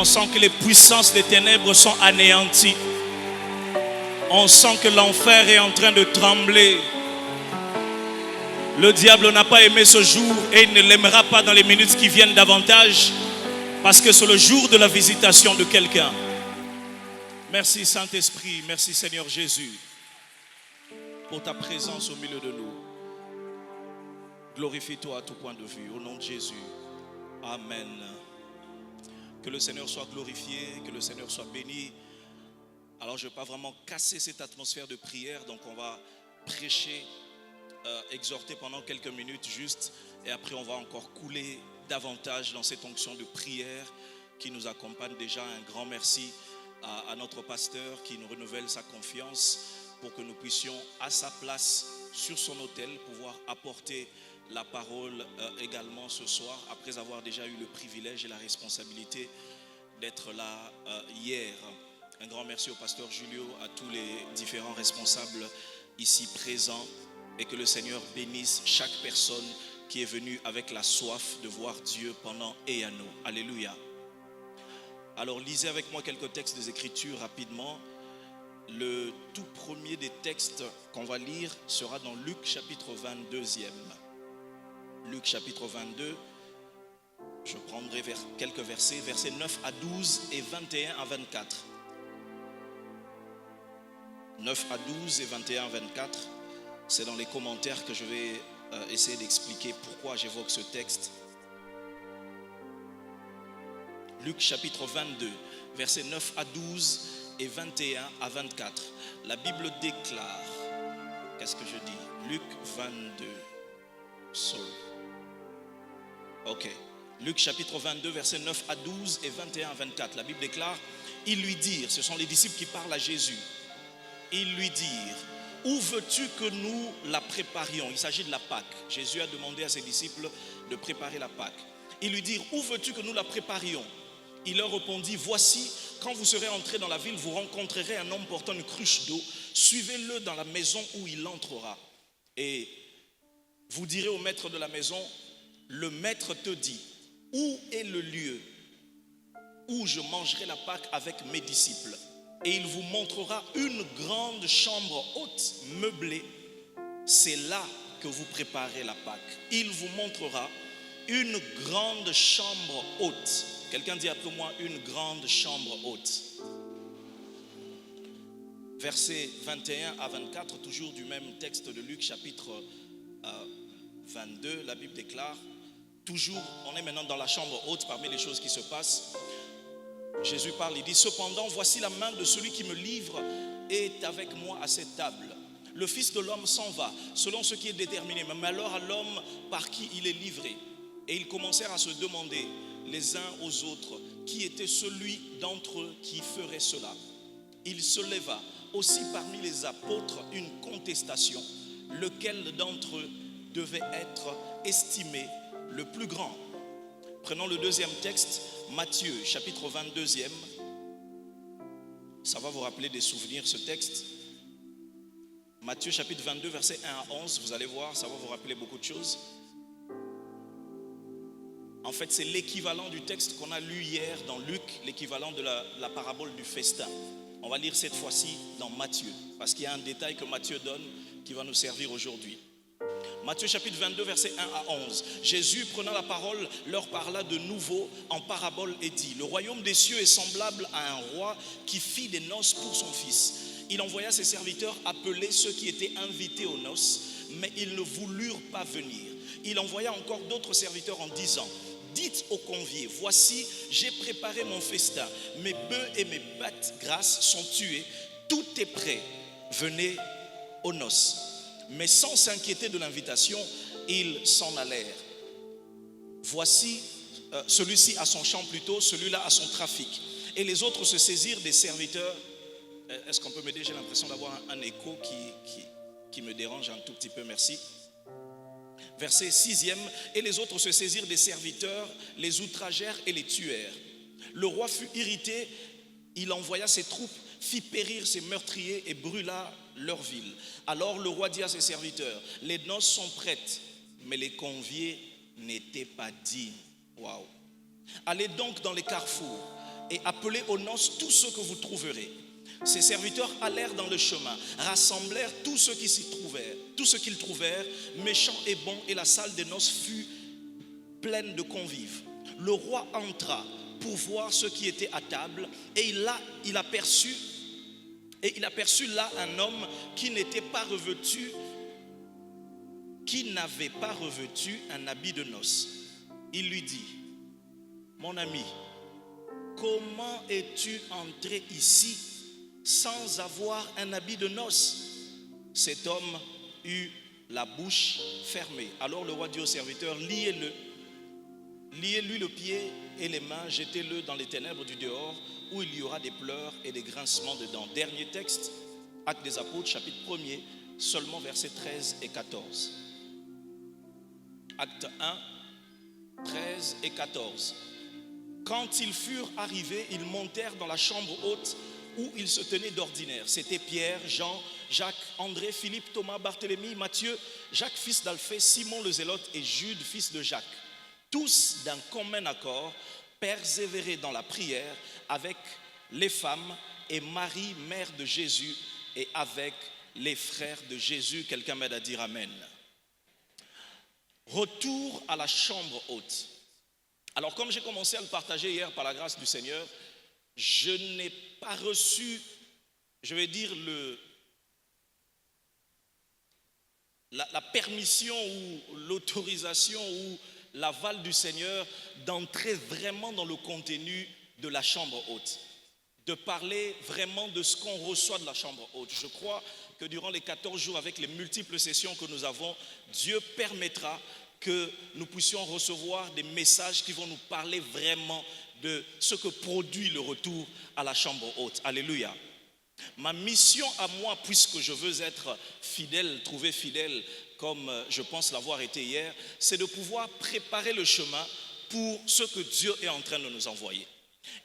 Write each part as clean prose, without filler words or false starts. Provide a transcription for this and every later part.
On sent que les puissances des ténèbres sont anéanties. On sent que l'enfer est en train de trembler. Le diable n'a pas aimé ce jour et il ne l'aimera pas dans les minutes qui viennent davantage, parce que c'est le jour de la visitation de quelqu'un. Merci Saint-Esprit, merci Seigneur Jésus pour ta présence au milieu de nous. Glorifie-toi à tout point de vue, au nom de Jésus. Amen. Que le Seigneur soit glorifié, que le Seigneur soit béni. Alors je ne vais pas vraiment casser cette atmosphère de prière, donc on va prêcher, exhorter pendant quelques minutes juste, et après on va encore couler davantage dans cette onction de prière qui nous accompagne déjà. Un grand merci à notre pasteur qui nous renouvelle sa confiance pour que nous puissions à sa place sur son autel pouvoir apporter la parole également ce soir, après avoir déjà eu le privilège et la responsabilité d'être là hier. Un grand merci au pasteur Julio, à tous les différents responsables ici présents, et que le Seigneur bénisse chaque personne qui est venue avec la soif de voir Dieu pendant et à nous. Alléluia. Alors lisez avec moi quelques textes des Écritures rapidement. Le tout premier des textes qu'on va lire sera dans Luc chapitre 22e. Luc chapitre 22, je prendrai quelques versets, versets 9 à 12 et 21 à 24. 9 à 12 et 21 à 24, c'est dans les commentaires que je vais essayer d'expliquer pourquoi j'évoque ce texte. Luc chapitre 22, versets 9 à 12 et 21 à 24. La Bible déclare, qu'est-ce que je dis? Luc 22, sorry. Ok, Luc chapitre 22, versets 9 à 12 et 21 à 24. La Bible déclare, ils lui dirent, ce sont les disciples qui parlent à Jésus. Ils lui dirent, où veux-tu que nous la préparions? Il s'agit de la Pâque. Jésus a demandé à ses disciples de préparer la Pâque. Ils lui dirent, où veux-tu que nous la préparions? Il leur répondit, voici, quand vous serez entrés dans la ville, vous rencontrerez un homme portant une cruche d'eau. Suivez-le dans la maison où il entrera. Et vous direz au maître de la maison, le maître te dit, où est le lieu où je mangerai la Pâque avec mes disciples? Et il vous montrera une grande chambre haute, meublée. C'est là que vous préparez la Pâque. Il vous montrera une grande chambre haute. Quelqu'un dit après moi, une grande chambre haute. Versets 21 à 24, toujours du même texte de Luc, chapitre 22, la Bible déclare, toujours, on est maintenant dans la chambre haute parmi les choses qui se passent. Jésus parle, il dit, cependant, voici la main de celui qui me livre est avec moi à cette table. Le Fils de l'homme s'en va, selon ce qui est déterminé, mais malheur à l'homme par qui il est livré. Et ils commencèrent à se demander les uns aux autres qui était celui d'entre eux qui ferait cela. Il se leva aussi parmi les apôtres une contestation, lequel d'entre eux devait être estimé le plus grand. Prenons le deuxième texte, Matthieu, chapitre 22e. Ça va vous rappeler des souvenirs, ce texte. Matthieu, chapitre 22, versets 1 à 11. Vous allez voir, ça va vous rappeler beaucoup de choses. En fait, c'est l'équivalent du texte qu'on a lu hier dans Luc, l'équivalent de la parabole du festin. On va lire cette fois-ci dans Matthieu, parce qu'il y a un détail que Matthieu donne qui va nous servir aujourd'hui. Matthieu chapitre 22, versets 1 à 11. Jésus, prenant la parole, leur parla de nouveau en parabole et dit, le royaume des cieux est semblable à un roi qui fit des noces pour son fils. Il envoya ses serviteurs appeler ceux qui étaient invités aux noces, mais ils ne voulurent pas venir. Il envoya encore d'autres serviteurs en disant, dites aux conviés, voici, j'ai préparé mon festin, mes bœufs et mes bêtes grasses sont tués, tout est prêt, venez aux noces. Mais sans s'inquiéter de l'invitation, ils s'en allèrent. Voici, celui-ci a son champ plutôt, celui-là a son trafic. Et les autres se saisirent des serviteurs. Est-ce qu'on peut m'aider? J'ai l'impression d'avoir un écho qui me dérange un tout petit peu, merci. Verset 6e, et les autres se saisirent des serviteurs, les outragèrent et les tuèrent. Le roi fut irrité, il envoya ses troupes, fit périr ses meurtriers et brûla leur ville. Alors le roi dit à ses serviteurs, les noces sont prêtes, mais les conviés n'étaient pas dignes. Waouh! Allez donc dans les carrefours et appelez aux noces tous ceux que vous trouverez. Ses serviteurs allèrent dans le chemin, rassemblèrent tous ceux qui s'y trouvèrent, tout ce qu'ils trouvèrent, méchants et bons, et la salle des noces fut pleine de convives. Le roi entra pour voir ceux qui étaient à table, et il aperçut là un homme qui n'avait pas revêtu un habit de noces. Il lui dit: mon ami, comment es-tu entré ici sans avoir un habit de noces? Cet homme eut la bouche fermée. Alors le roi dit au serviteur: liez-lui le pied et les mains, jetez-le dans les ténèbres du dehors, où il y aura des pleurs et des grincements de dents. Dernier texte, Actes des Apôtres, chapitre 1er, seulement versets 13 et 14. Acte 1, 13 et 14. Quand ils furent arrivés, ils montèrent dans la chambre haute où ils se tenaient d'ordinaire. C'était Pierre, Jean, Jacques, André, Philippe, Thomas, Barthélemy, Matthieu, Jacques fils d'Alphée, Simon le Zélote et Jude fils de Jacques. Tous d'un commun accord persévéraient dans la prière avec les femmes et Marie, mère de Jésus, et avec les frères de Jésus. Quelqu'un m'aide à dire amen. Retour à la chambre haute. Alors, comme j'ai commencé à le partager hier par la grâce du Seigneur, je n'ai pas reçu, je vais dire, la permission ou l'autorisation ou l'aval du Seigneur d'entrer vraiment dans le contenu de la chambre haute, de parler vraiment de ce qu'on reçoit de la chambre haute. Je crois que durant les 14 jours, avec les multiples sessions que nous avons, Dieu permettra que nous puissions recevoir des messages qui vont nous parler vraiment de ce que produit le retour à la chambre haute. Alléluia. Ma mission à moi, puisque je veux être fidèle, trouver fidèle, comme je pense l'avoir été hier, c'est de pouvoir préparer le chemin pour ce que Dieu est en train de nous envoyer.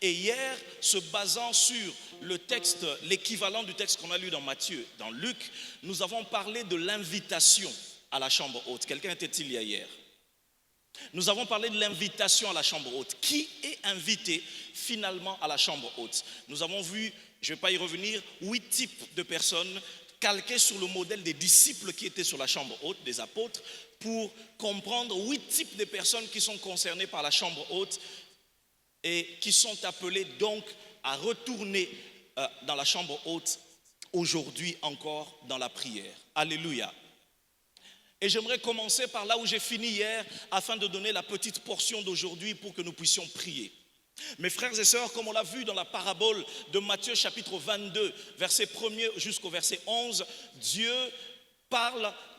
Et hier, se basant sur le texte, l'équivalent du texte qu'on a lu dans Matthieu, dans Luc, nous avons parlé de l'invitation à la chambre haute. Quelqu'un était-il hier? Nous avons parlé de l'invitation à la chambre haute. Qui est invité finalement à la chambre haute? Nous avons vu, je ne vais pas y revenir, 8 types de personnes calqués sur le modèle des disciples qui étaient sur la chambre haute, des apôtres, pour comprendre 8 types de personnes qui sont concernées par la chambre haute et qui sont appelées donc à retourner dans la chambre haute aujourd'hui encore dans la prière. Alléluia. Et j'aimerais commencer par là où j'ai fini hier afin de donner la petite portion d'aujourd'hui pour que nous puissions prier. Mes frères et sœurs, comme on l'a vu dans la parabole de Matthieu chapitre 22, verset 1er jusqu'au verset 11,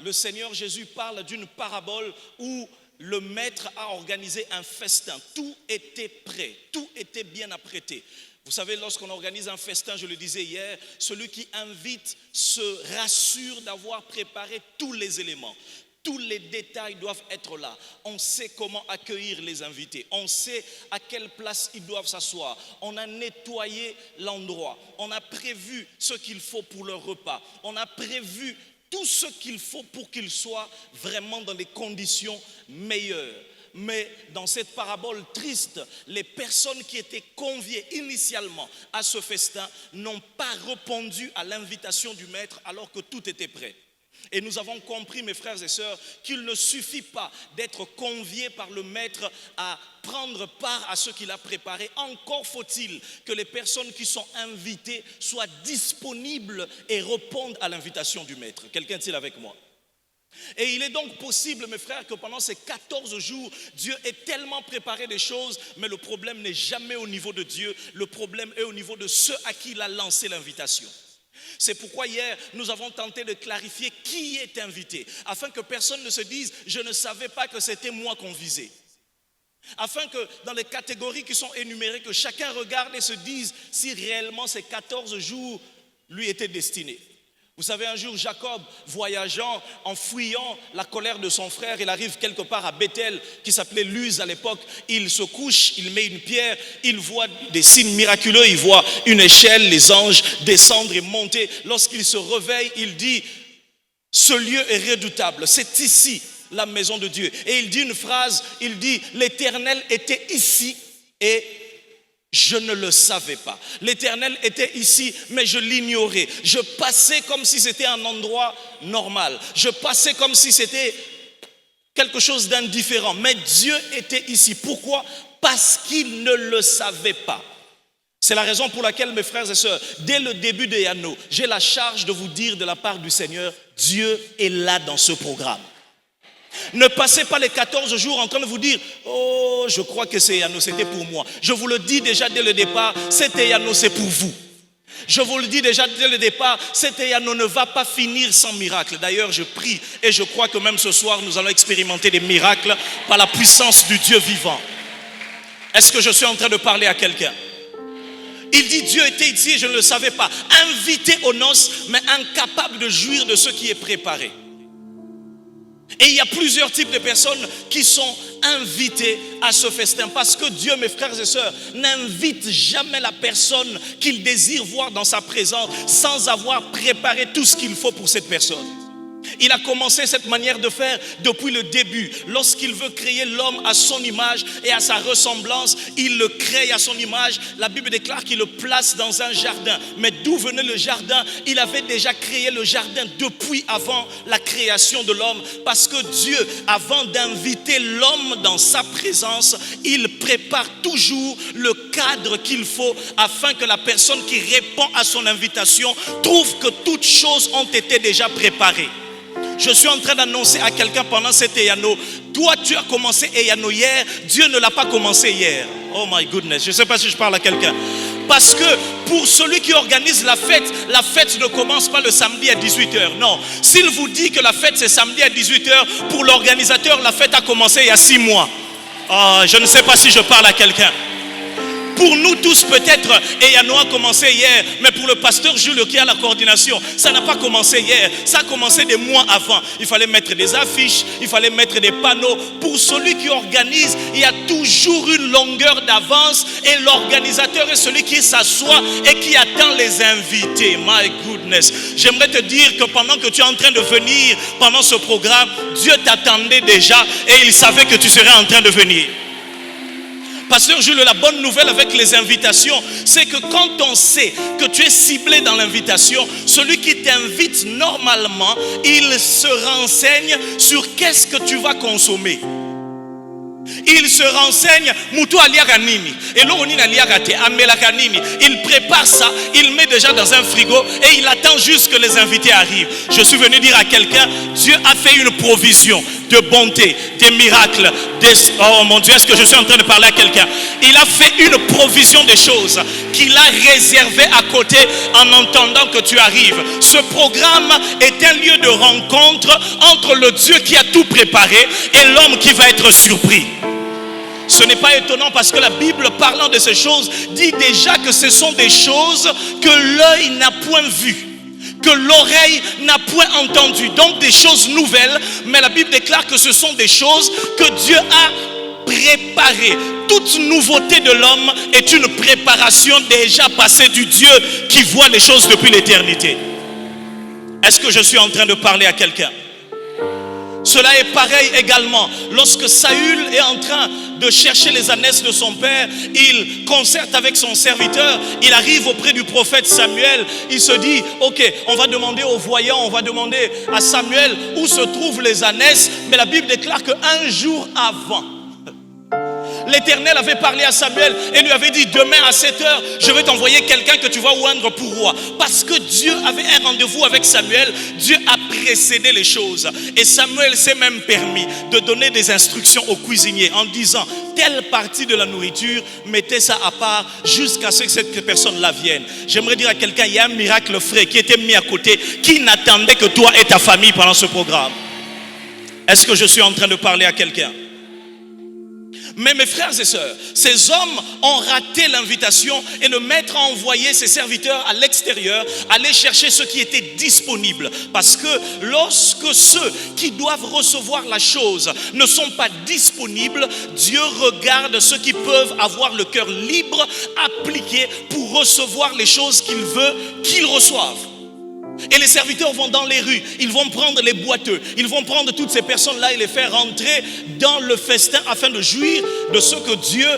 le Seigneur Jésus parle d'une parabole où le maître a organisé un festin. Tout était prêt, tout était bien apprêté. Vous savez, lorsqu'on organise un festin, je le disais hier, celui qui invite se rassure d'avoir préparé tous les éléments. Tous les détails doivent être là. On sait comment accueillir les invités. On sait à quelle place ils doivent s'asseoir. On a nettoyé l'endroit. On a prévu ce qu'il faut pour leur repas. On a prévu tout ce qu'il faut pour qu'ils soient vraiment dans les conditions meilleures. Mais dans cette parabole triste, les personnes qui étaient conviées initialement à ce festin n'ont pas répondu à l'invitation du maître alors que tout était prêt. Et nous avons compris, mes frères et sœurs, qu'il ne suffit pas d'être convié par le maître à prendre part à ce qu'il a préparé. Encore faut-il que les personnes qui sont invitées soient disponibles et répondent à l'invitation du maître. Quelqu'un est-il avec moi? Et il est donc possible, mes frères, que pendant ces 14 jours, Dieu ait tellement préparé des choses, mais le problème n'est jamais au niveau de Dieu, le problème est au niveau de ceux à qui il a lancé l'invitation. C'est pourquoi hier, nous avons tenté de clarifier qui est invité, afin que personne ne se dise « je ne savais pas que c'était moi qu'on visait ». Afin que dans les catégories qui sont énumérées, que chacun regarde et se dise si réellement ces 14 jours lui étaient destinés. Vous savez, un jour, Jacob, voyageant, en fuyant la colère de son frère, il arrive quelque part à Bethel, qui s'appelait Luz à l'époque. Il se couche, il met une pierre, il voit des signes miraculeux, il voit une échelle, les anges descendre et monter. Lorsqu'il se réveille, il dit, ce lieu est redoutable, c'est ici la maison de Dieu. Et il dit une phrase, il dit, l'Éternel était ici et Je ne le savais pas. L'Éternel était ici, mais je l'ignorais. Je passais comme si c'était un endroit normal. Je passais comme si c'était quelque chose d'indifférent. Mais Dieu était ici. Pourquoi? Parce qu'il ne le savait pas. C'est la raison pour laquelle, mes frères et sœurs, dès le début de Yano, j'ai la charge de vous dire de la part du Seigneur, Dieu est là dans ce programme. Ne passez pas les 14 jours en train de vous dire « Oh, je crois que c'est Yano, c'était pour moi ». Je vous le dis déjà dès le départ, c'était Yano, c'est pour vous. Je vous le dis déjà dès le départ, c'était Yano ne va pas finir sans miracle. D'ailleurs, je prie et je crois que même ce soir, nous allons expérimenter des miracles par la puissance du Dieu vivant. Est-ce que je suis en train de parler à quelqu'un? Il dit Dieu était ici et je ne le savais pas. Invité aux noces, mais incapable de jouir de ce qui est préparé. Et il y a plusieurs types de personnes qui sont invitées à ce festin. Parce que Dieu, mes frères et sœurs, n'invite jamais la personne qu'il désire voir dans sa présence sans avoir préparé tout ce qu'il faut pour cette personne. Il a commencé cette manière de faire depuis le début. Lorsqu'il veut créer l'homme à son image et à sa ressemblance, il le crée à son image. La Bible déclare qu'il le place dans un jardin. Mais d'où venait le jardin? Il avait déjà créé le jardin depuis avant la création de l'homme. Parce que Dieu, avant d'inviter l'homme dans sa présence, il prépare toujours le cadre qu'il faut afin que la personne qui répond à son invitation trouve que toutes choses ont été déjà préparées. Je suis en train d'annoncer à quelqu'un pendant cet Eyano, toi tu as commencé Eyano hier, Dieu ne l'a pas commencé hier. Oh my goodness, je ne sais pas si je parle à quelqu'un. Parce que pour celui qui organise la fête ne commence pas le samedi à 18h. Non, s'il vous dit que la fête c'est samedi à 18h, pour l'organisateur la fête a commencé il y a 6 mois. Oh, je ne sais pas si je parle à quelqu'un. Pour nous tous peut-être, Eyano a commencé hier, mais pour le pasteur Jules qui a la coordination, ça n'a pas commencé hier, ça a commencé des mois avant. Il fallait mettre des affiches, il fallait mettre des panneaux. Pour celui qui organise, il y a toujours une longueur d'avance et l'organisateur est celui qui s'assoit et qui attend les invités. My goodness. J'aimerais te dire que pendant que tu es en train de venir pendant ce programme, Dieu t'attendait déjà et il savait que tu serais en train de venir. Pasteur Jules, la bonne nouvelle avec les invitations, c'est que quand on sait que tu es ciblé dans l'invitation, celui qui t'invite normalement, il se renseigne sur qu'est-ce que tu vas consommer. Il se renseigne, il prépare ça, il met déjà dans un frigo et il attend juste que les invités arrivent. Je suis venu dire à quelqu'un, Dieu a fait une provision de bonté, des miracles, oh mon Dieu, est-ce que je suis en train de parler à quelqu'un? Il a fait une provision des choses qu'il a réservées à côté en entendant que tu arrives. Ce programme est un lieu de rencontre entre le Dieu qui a tout préparé et l'homme qui va être surpris. Ce n'est pas étonnant parce que la Bible parlant de ces choses dit déjà que ce sont des choses que l'œil n'a point vues, que l'oreille n'a point entendu, donc des choses nouvelles, mais la Bible déclare que ce sont des choses que Dieu a préparées. Toute nouveauté de l'homme est une préparation déjà passée du Dieu qui voit les choses depuis l'éternité. Est-ce que je suis en train de parler à quelqu'un? Cela est pareil également. Lorsque Saül est en train de chercher les ânesses de son père, il concerte avec son serviteur, il arrive auprès du prophète Samuel, il se dit, ok, on va demander aux voyants, on va demander à Samuel où se trouvent les ânesses, mais la Bible déclare qu'un jour avant, l'Éternel avait parlé à Samuel et lui avait dit, demain à 7h, je vais t'envoyer quelqu'un que tu vas oindre pour roi. Parce que Dieu avait un rendez-vous avec Samuel, Dieu a précédé les choses. Et Samuel s'est même permis de donner des instructions au cuisinier en disant, telle partie de la nourriture, mettez ça à part jusqu'à ce que cette personne-là vienne. J'aimerais dire à quelqu'un, il y a un miracle frais qui était mis à côté, qui n'attendait que toi et ta famille pendant ce programme. Est-ce que je suis en train de parler à quelqu'un? Mais mes frères et sœurs, ces hommes ont raté l'invitation et le maître a envoyé ses serviteurs à l'extérieur aller chercher ceux qui étaient disponibles. Parce que lorsque ceux qui doivent recevoir la chose ne sont pas disponibles, Dieu regarde ceux qui peuvent avoir le cœur libre, appliqué pour recevoir les choses qu'il veut qu'ils reçoivent. Et les serviteurs vont dans les rues, ils vont prendre les boiteux, ils vont prendre toutes ces personnes-là et les faire rentrer dans le festin afin de jouir de ce que Dieu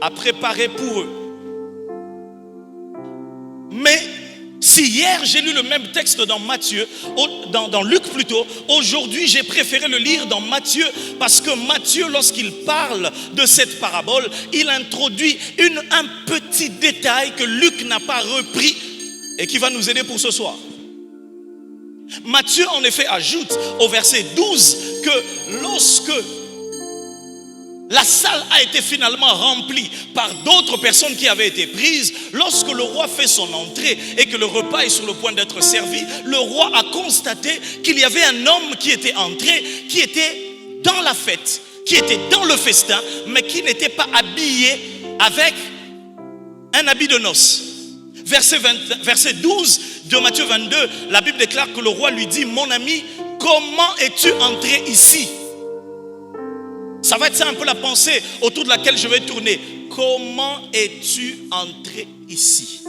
a préparé pour eux. Mais si hier j'ai lu le même texte dans Matthieu, dans Luc plutôt, aujourd'hui j'ai préféré le lire dans Matthieu parce que Matthieu, lorsqu'il parle de cette parabole, il introduit un petit détail que Luc n'a pas repris et qui va nous aider pour ce soir. Matthieu en effet ajoute au verset 12 que lorsque la salle a été finalement remplie par d'autres personnes qui avaient été prises, lorsque le roi fait son entrée et que le repas est sur le point d'être servi, le roi a constaté qu'il y avait un homme qui était entré, qui était dans la fête, qui était dans le festin, mais qui n'était pas habillé avec un habit de noces. Verset 12 de Matthieu 22, la Bible déclare que le roi lui dit: mon ami, comment es-tu entré ici? Ça va être ça un peu la pensée autour de laquelle je vais tourner. Comment es-tu entré ici?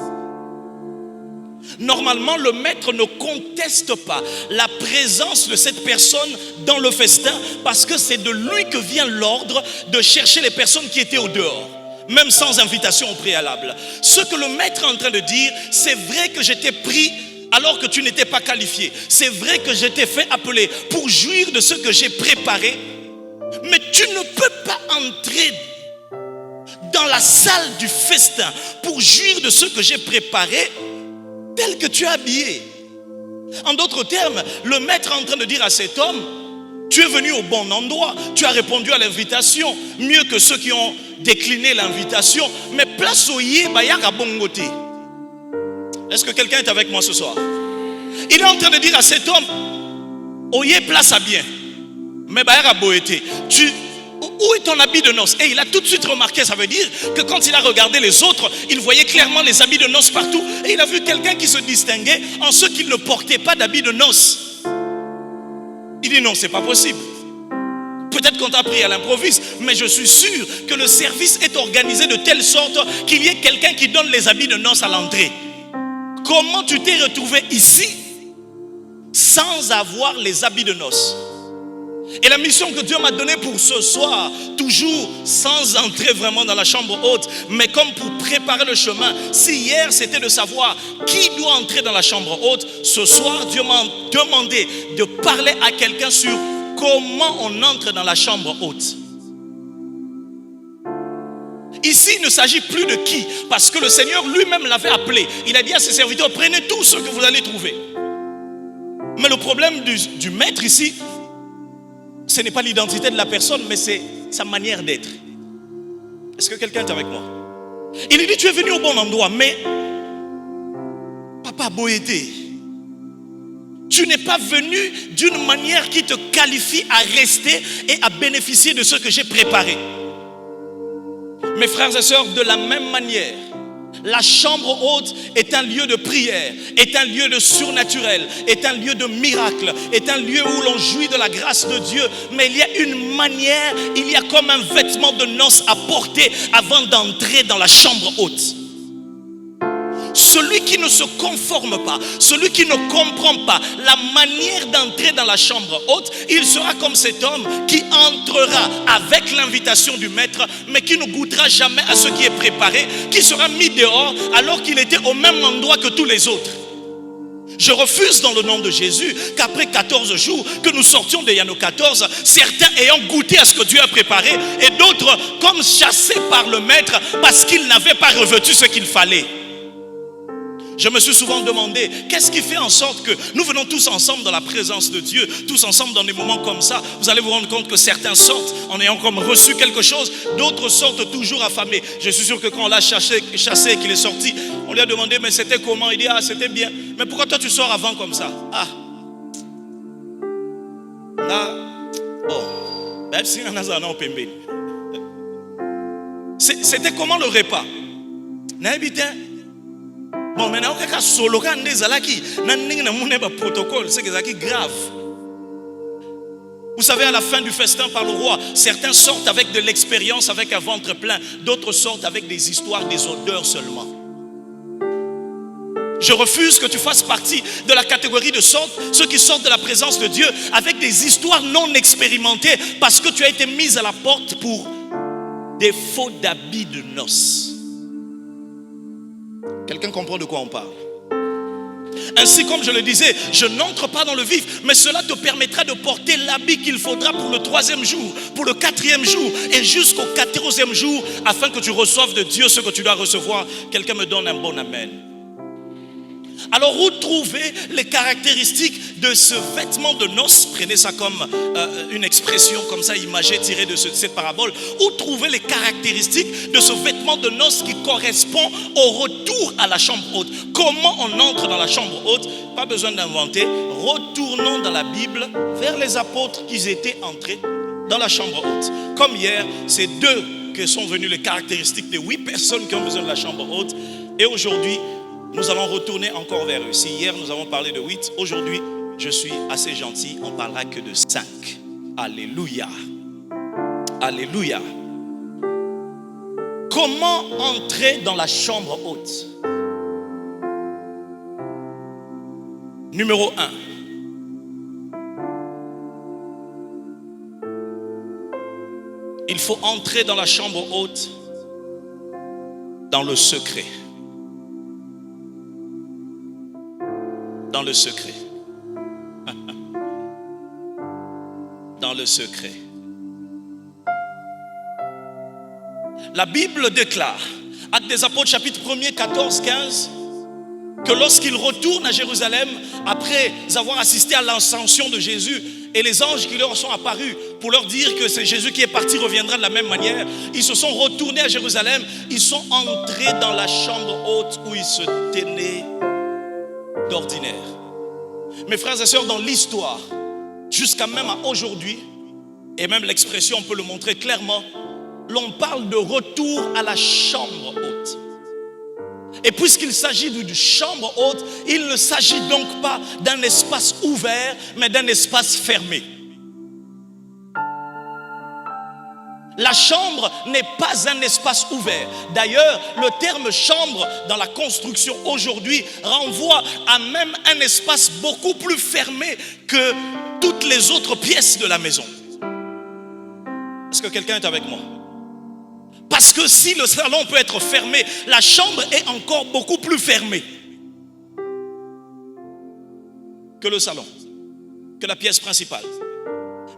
Normalement, le maître ne conteste pas la présence de cette personne dans le festin parce que c'est de lui que vient l'ordre de chercher les personnes qui étaient au dehors, même sans invitation au préalable. Ce que le maître est en train de dire, c'est vrai que j'étais pris alors que tu n'étais pas qualifié. C'est vrai que je t'ai fait appeler pour jouir de ce que j'ai préparé. Mais tu ne peux pas entrer dans la salle du festin pour jouir de ce que j'ai préparé tel que tu es habillé. En d'autres termes, le maître est en train de dire à cet homme: tu es venu au bon endroit, tu as répondu à l'invitation, mieux que ceux qui ont décliné l'invitation, mais place au yé, bayaka bongote. Est-ce que quelqu'un est avec moi ce soir? Il est en train de dire à cet homme: oyé, place à bien. Mais où est ton habit de noces? Et il a tout de suite remarqué, ça veut dire que quand il a regardé les autres, il voyait clairement les habits de noces partout. Et il a vu quelqu'un qui se distinguait en ce qu'il ne portait pas d'habit de noces. Il dit: non, c'est pas possible. Peut-être qu'on t'a pris à l'improviste, mais je suis sûr que le service est organisé de telle sorte qu'il y ait quelqu'un qui donne les habits de noces à l'entrée. Comment tu t'es retrouvé ici sans avoir les habits de noces? Et la mission que Dieu m'a donnée pour ce soir, toujours sans entrer vraiment dans la chambre haute, mais comme pour préparer le chemin. Si hier c'était de savoir qui doit entrer dans la chambre haute, ce soir Dieu m'a demandé de parler à quelqu'un sur comment on entre dans la chambre haute. Ici, il ne s'agit plus de qui, parce que le Seigneur lui-même l'avait appelé. Il a dit à ses serviteurs: prenez tout ce que vous allez trouver. Mais le problème du maître ici, ce n'est pas l'identité de la personne, mais c'est sa manière d'être. Est-ce que quelqu'un est avec moi? Il lui dit: tu es venu au bon endroit, mais Papa Boédé, tu n'es pas venu d'une manière qui te qualifie à rester et à bénéficier de ce que j'ai préparé. Mes frères et sœurs, de la même manière, la chambre haute est un lieu de prière, est un lieu de surnaturel, est un lieu de miracle, est un lieu où l'on jouit de la grâce de Dieu. Mais il y a une manière, il y a comme un vêtement de noces à porter avant d'entrer dans la chambre haute. Celui qui ne se conforme pas, celui qui ne comprend pas la manière d'entrer dans la chambre haute, il sera comme cet homme qui entrera avec l'invitation du maître, mais qui ne goûtera jamais à ce qui est préparé, qui sera mis dehors alors qu'il était au même endroit que tous les autres. Je refuse dans le nom de Jésus qu'après 14 jours que nous sortions de Yano 14, certains ayant goûté à ce que Dieu a préparé et d'autres comme chassés par le maître parce qu'ils n'avaient pas revêtu ce qu'il fallait. Je me suis souvent demandé, qu'est-ce qui fait en sorte que nous venons tous ensemble dans la présence de Dieu, tous ensemble dans des moments comme ça? Vous allez vous rendre compte que certains sortent en ayant comme reçu quelque chose, d'autres sortent toujours affamés. Je suis sûr que quand on l'a chassé et qu'il est sorti, on lui a demandé: mais c'était comment? Il dit: ah, c'était bien. Mais pourquoi toi tu sors avant comme ça? Ah, là, bon, c'était comment le repas? Bon, maintenant, protocole, c'est grave. Vous savez, à la fin du festin par le roi, certains sortent avec de l'expérience, avec un ventre plein. D'autres sortent avec des histoires, des odeurs seulement. Je refuse que tu fasses partie de la catégorie de ceux qui sortent de la présence de Dieu avec des histoires non expérimentées parce que tu as été mis à la porte pour des faux d'habits de noces. Quelqu'un comprend de quoi on parle? Ainsi, comme je le disais, je n'entre pas dans le vif, mais cela te permettra de porter l'habit qu'il faudra pour le 3e jour, pour le 4e jour et jusqu'au 14e jour, afin que tu reçoives de Dieu ce que tu dois recevoir. Quelqu'un me donne un bon amen. Alors, où trouver les caractéristiques de ce vêtement de noces? Prenez ça comme une expression comme ça imagée tirée de cette parabole. Où trouver les caractéristiques de ce vêtement de noces qui correspond au retour à la chambre haute? Comment on entre dans la chambre haute? Pas besoin d'inventer. Retournons dans la Bible vers les apôtres qui étaient entrés dans la chambre haute. Comme hier, c'est 2 que sont venues les caractéristiques de 8 personnes qui ont besoin de la chambre haute. Et aujourd'hui, nous allons retourner encore vers eux. Si hier nous avons parlé de 8, aujourd'hui je suis assez gentil, on ne parlera que de 5. Alléluia. Alléluia. Comment entrer dans la chambre haute? Numéro 1. Il faut entrer dans la chambre haute dans le secret. Dans le secret. Dans le secret. La Bible déclare, Actes des Apôtres chapitre 1er, 14, 15, que lorsqu'ils retournent à Jérusalem, après avoir assisté à l'ascension de Jésus, et les anges qui leur sont apparus pour leur dire que c'est Jésus qui est parti reviendra de la même manière, ils se sont retournés à Jérusalem, ils sont entrés dans la chambre haute où ils se tenaient d'ordinaire. Mes frères et sœurs, dans l'histoire, jusqu'à même à aujourd'hui, et même l'expression, on peut le montrer clairement, l'on parle de retour à la chambre haute. Et puisqu'il s'agit d'une chambre haute, il ne s'agit donc pas d'un espace ouvert, mais d'un espace fermé. La chambre n'est pas un espace ouvert. D'ailleurs, le terme chambre dans la construction aujourd'hui renvoie à même un espace beaucoup plus fermé que toutes les autres pièces de la maison. Est-ce que quelqu'un est avec moi? Parce que si le salon peut être fermé, la chambre est encore beaucoup plus fermée que le salon, que la pièce principale.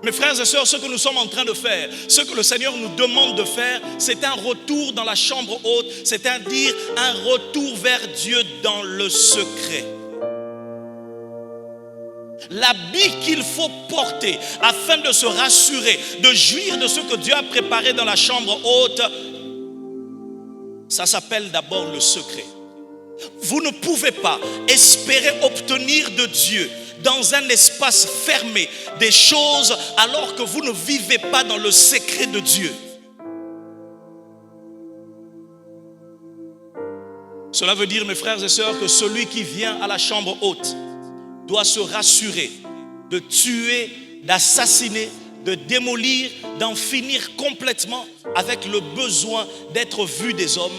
Mes frères et sœurs, ce que nous sommes en train de faire, ce que le Seigneur nous demande de faire, c'est un retour dans la chambre haute, c'est-à-dire un retour vers Dieu dans le secret. L'habit qu'il faut porter afin de se rassurer, de jouir de ce que Dieu a préparé dans la chambre haute, ça s'appelle d'abord le secret. Vous ne pouvez pas espérer obtenir de Dieu dans un espace fermé des choses alors que vous ne vivez pas dans le secret de Dieu. Cela veut dire, mes frères et sœurs, que celui qui vient à la chambre haute doit se rassurer de tuer, d'assassiner, de démolir, d'en finir complètement avec le besoin d'être vu des hommes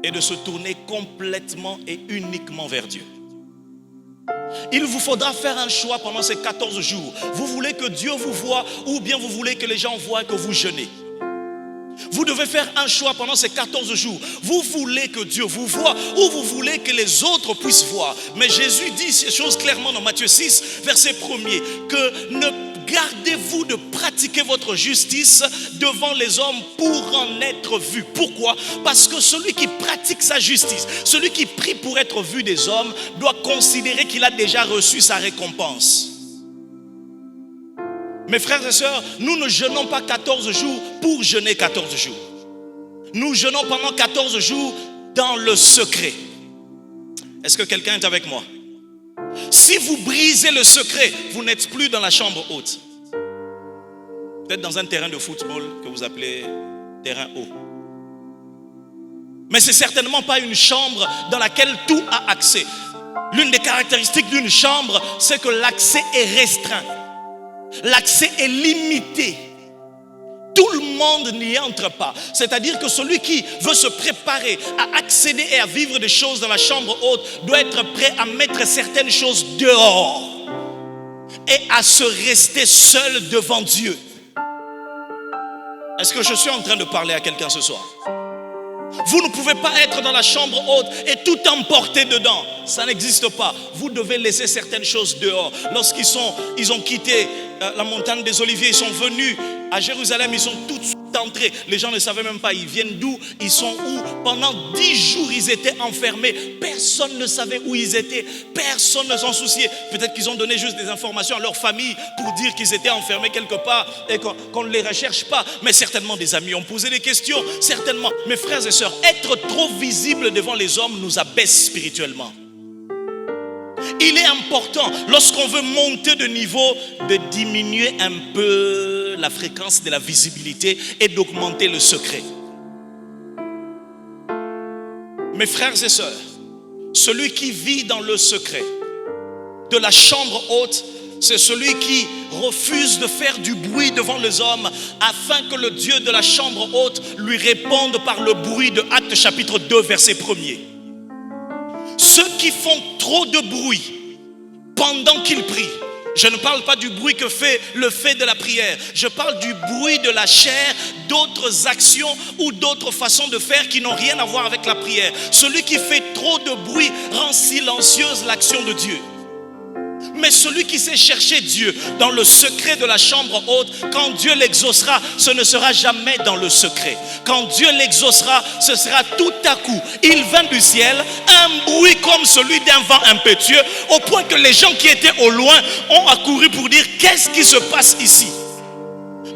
et de se tourner complètement et uniquement vers Dieu. Il vous faudra faire un choix pendant ces 14 jours. Vous voulez que Dieu vous voie ou bien vous voulez que les gens voient que vous jeûnez? Vous devez faire un choix pendant ces 14 jours. Vous voulez que Dieu vous voie ou vous voulez que les autres puissent voir? Mais Jésus dit ces choses clairement dans Matthieu 6, verset 1er, que ne gardez-vous de pratiquer votre justice devant les hommes pour en être vu. Pourquoi? Parce que celui qui pratique sa justice, celui qui prie pour être vu des hommes, doit considérer qu'il a déjà reçu sa récompense. Mes frères et sœurs, nous ne jeûnons pas 14 jours pour jeûner 14 jours. Nous jeûnons pendant 14 jours dans le secret. Est-ce que quelqu'un est avec moi? Si vous brisez le secret, vous n'êtes plus dans la chambre haute. Peut-être dans un terrain de football que vous appelez terrain haut. Mais ce n'est certainement pas une chambre dans laquelle tout a accès. L'une des caractéristiques d'une chambre, c'est que l'accès est restreint. L'accès est limité. Tout le monde n'y entre pas. C'est-à-dire que celui qui veut se préparer à accéder et à vivre des choses dans la chambre haute doit être prêt à mettre certaines choses dehors et à se rester seul devant Dieu. Est-ce que je suis en train de parler à quelqu'un ce soir? Vous ne pouvez pas être dans la chambre haute et tout emporter dedans. Ça n'existe pas. Vous devez laisser certaines choses dehors. Ils ont quitté la montagne des Oliviers, ils sont venus à Jérusalem, ils sont tout de suite entrés. Les gens ne savaient même pas, ils viennent d'où, ils sont où. Pendant 10 jours, ils étaient enfermés. Personne ne savait où ils étaient. Personne ne s'en souciait. Peut-être qu'ils ont donné juste des informations à leur famille pour dire qu'ils étaient enfermés quelque part et qu'on ne les recherche pas. Mais certainement des amis ont posé des questions. Certainement, mes frères et sœurs, être trop visible devant les hommes nous abaisse spirituellement. Il est important, lorsqu'on veut monter de niveau, de diminuer un peu la fréquence de la visibilité et d'augmenter le secret. Mes frères et sœurs, celui qui vit dans le secret de la chambre haute, c'est celui qui refuse de faire du bruit devant les hommes afin que le Dieu de la chambre haute lui réponde par le bruit de Actes chapitre 2 verset 1er. Ceux qui font trop de bruit pendant qu'ils prient, je ne parle pas du bruit que fait le fait de la prière, je parle du bruit de la chair, d'autres actions ou d'autres façons de faire qui n'ont rien à voir avec la prière. Celui qui fait trop de bruit rend silencieuse l'action de Dieu. Mais celui qui sait chercher Dieu dans le secret de la chambre haute, quand Dieu l'exaucera, ce ne sera jamais dans le secret. Quand Dieu l'exaucera, ce sera tout à coup. Il vint du ciel, un bruit comme celui d'un vent impétueux, au point que les gens qui étaient au loin ont accouru pour dire « Qu'est-ce qui se passe ici ?»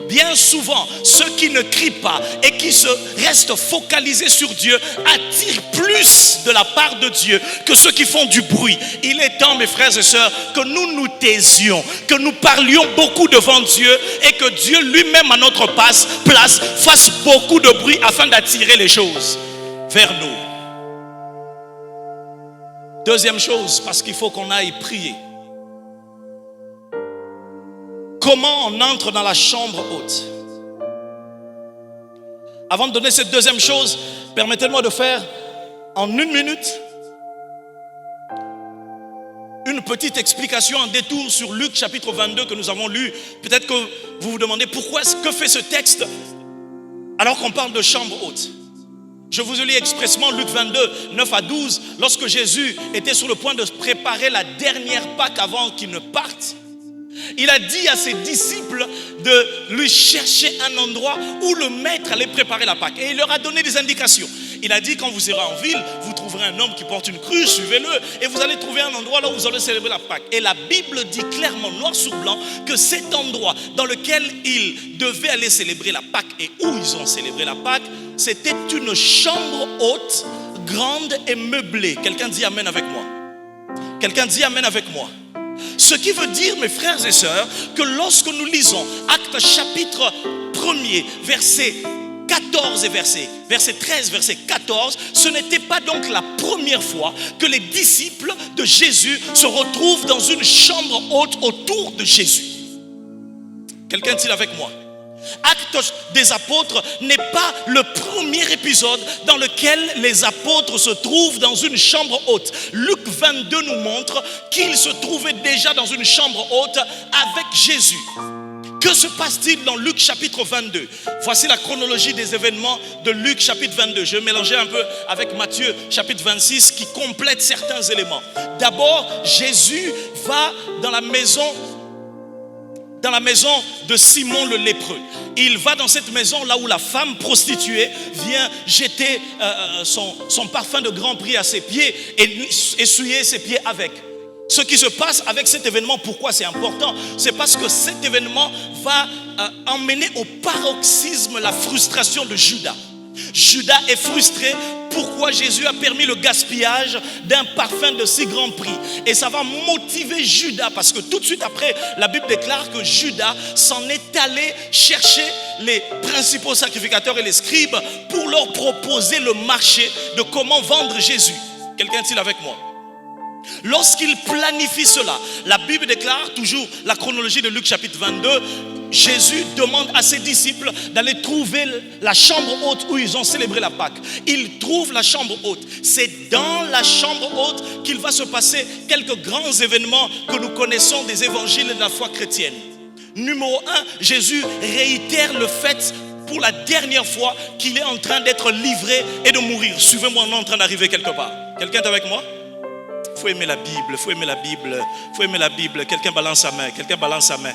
Bien souvent, ceux qui ne crient pas et qui se restent focalisés sur Dieu attirent plus de la part de Dieu que ceux qui font du bruit. Il est temps, mes frères et sœurs, que nous nous taisions, que nous parlions beaucoup devant Dieu et que Dieu lui-même à notre place fasse beaucoup de bruit afin d'attirer les choses vers nous. Deuxième chose, parce qu'il faut qu'on aille prier. Comment on entre dans la chambre haute? Avant de donner cette deuxième chose, permettez-moi de faire en 1 minute une petite explication en détour sur Luc chapitre 22 que nous avons lu. Peut-être que vous vous demandez pourquoi que fait ce texte alors qu'on parle de chambre haute. Je vous lis expressément Luc 22, 9 à 12. Lorsque Jésus était sur le point de préparer la dernière Pâque avant qu'il ne parte, il a dit à ses disciples de lui chercher un endroit où le maître allait préparer la Pâque. Et il leur a donné des indications. Il a dit, quand vous serez en ville, vous trouverez un homme qui porte une cruche, suivez-le, et vous allez trouver un endroit là où vous allez célébrer la Pâque. Et la Bible dit clairement, noir sur blanc, que cet endroit dans lequel ils devaient aller célébrer la Pâque et où ils ont célébré la Pâque, c'était une chambre haute, grande et meublée. Quelqu'un dit amen avec moi. Quelqu'un dit amen avec moi. Ce qui veut dire, mes frères et sœurs, que lorsque nous lisons Actes chapitre 1er, verset 14 et verset 13, verset 14, ce n'était pas donc la première fois que les disciples de Jésus se retrouvent dans une chambre haute autour de Jésus. Quelqu'un dit avec moi? Actes des apôtres n'est pas le premier épisode dans lequel les apôtres se trouvent dans une chambre haute. Luc 22 nous montre qu'ils se trouvaient déjà dans une chambre haute avec Jésus. Que se passe-t-il dans Luc chapitre 22? Voici la chronologie des événements de Luc chapitre 22. Je vais mélanger un peu avec Matthieu chapitre 26 qui complète certains éléments. D'abord, Jésus va dans la maison de Simon le lépreux. Il va dans cette maison là où la femme prostituée vient jeter son parfum de grand prix à ses pieds et essuyer ses pieds avec. Ce qui se passe avec cet événement, pourquoi c'est important? C'est parce que cet événement va emmener au paroxysme la frustration de Judas. Judas est frustré. Pourquoi Jésus a permis le gaspillage d'un parfum de si grand prix? Et ça va motiver Judas, parce que tout de suite après, la Bible déclare que Judas s'en est allé chercher les principaux sacrificateurs et les scribes pour leur proposer le marché de comment vendre Jésus. Quelqu'un est-il avec moi? Lorsqu'il planifie cela, la Bible déclare, toujours la chronologie de Luc chapitre 22, Jésus demande à ses disciples d'aller trouver la chambre haute où ils ont célébré la Pâque. Ils trouvent la chambre haute. C'est dans la chambre haute qu'il va se passer quelques grands événements que nous connaissons des évangiles de la foi chrétienne. Numéro 1, Jésus réitère le fait pour la dernière fois qu'il est en train d'être livré et de mourir. Suivez-moi, on est en train d'arriver quelque part. Quelqu'un est avec moi? Il faut aimer la Bible, il faut aimer la Bible, il faut aimer la Bible. Quelqu'un balance sa main, quelqu'un balance sa main.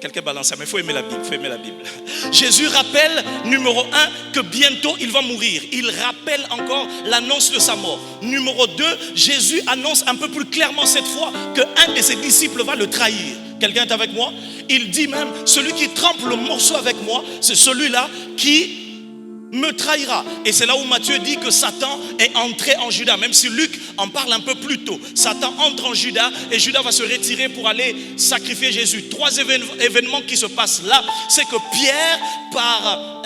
Quelqu'un balance sa main, il faut aimer la Bible, il faut aimer la Bible. Jésus rappelle, numéro 1, que bientôt il va mourir. Il rappelle encore l'annonce de sa mort. Numéro 2, Jésus annonce un peu plus clairement cette fois qu'un de ses disciples va le trahir. Quelqu'un est avec moi? Il dit même, celui qui trempe le morceau avec moi, c'est celui-là qui me trahira. Et c'est là où Matthieu dit que Satan est entré en Judas. Même si Luc en parle un peu plus tôt. Satan entre en Judas et Judas va se retirer pour aller sacrifier Jésus. 3 événements qui se passent là. C'est que Pierre, par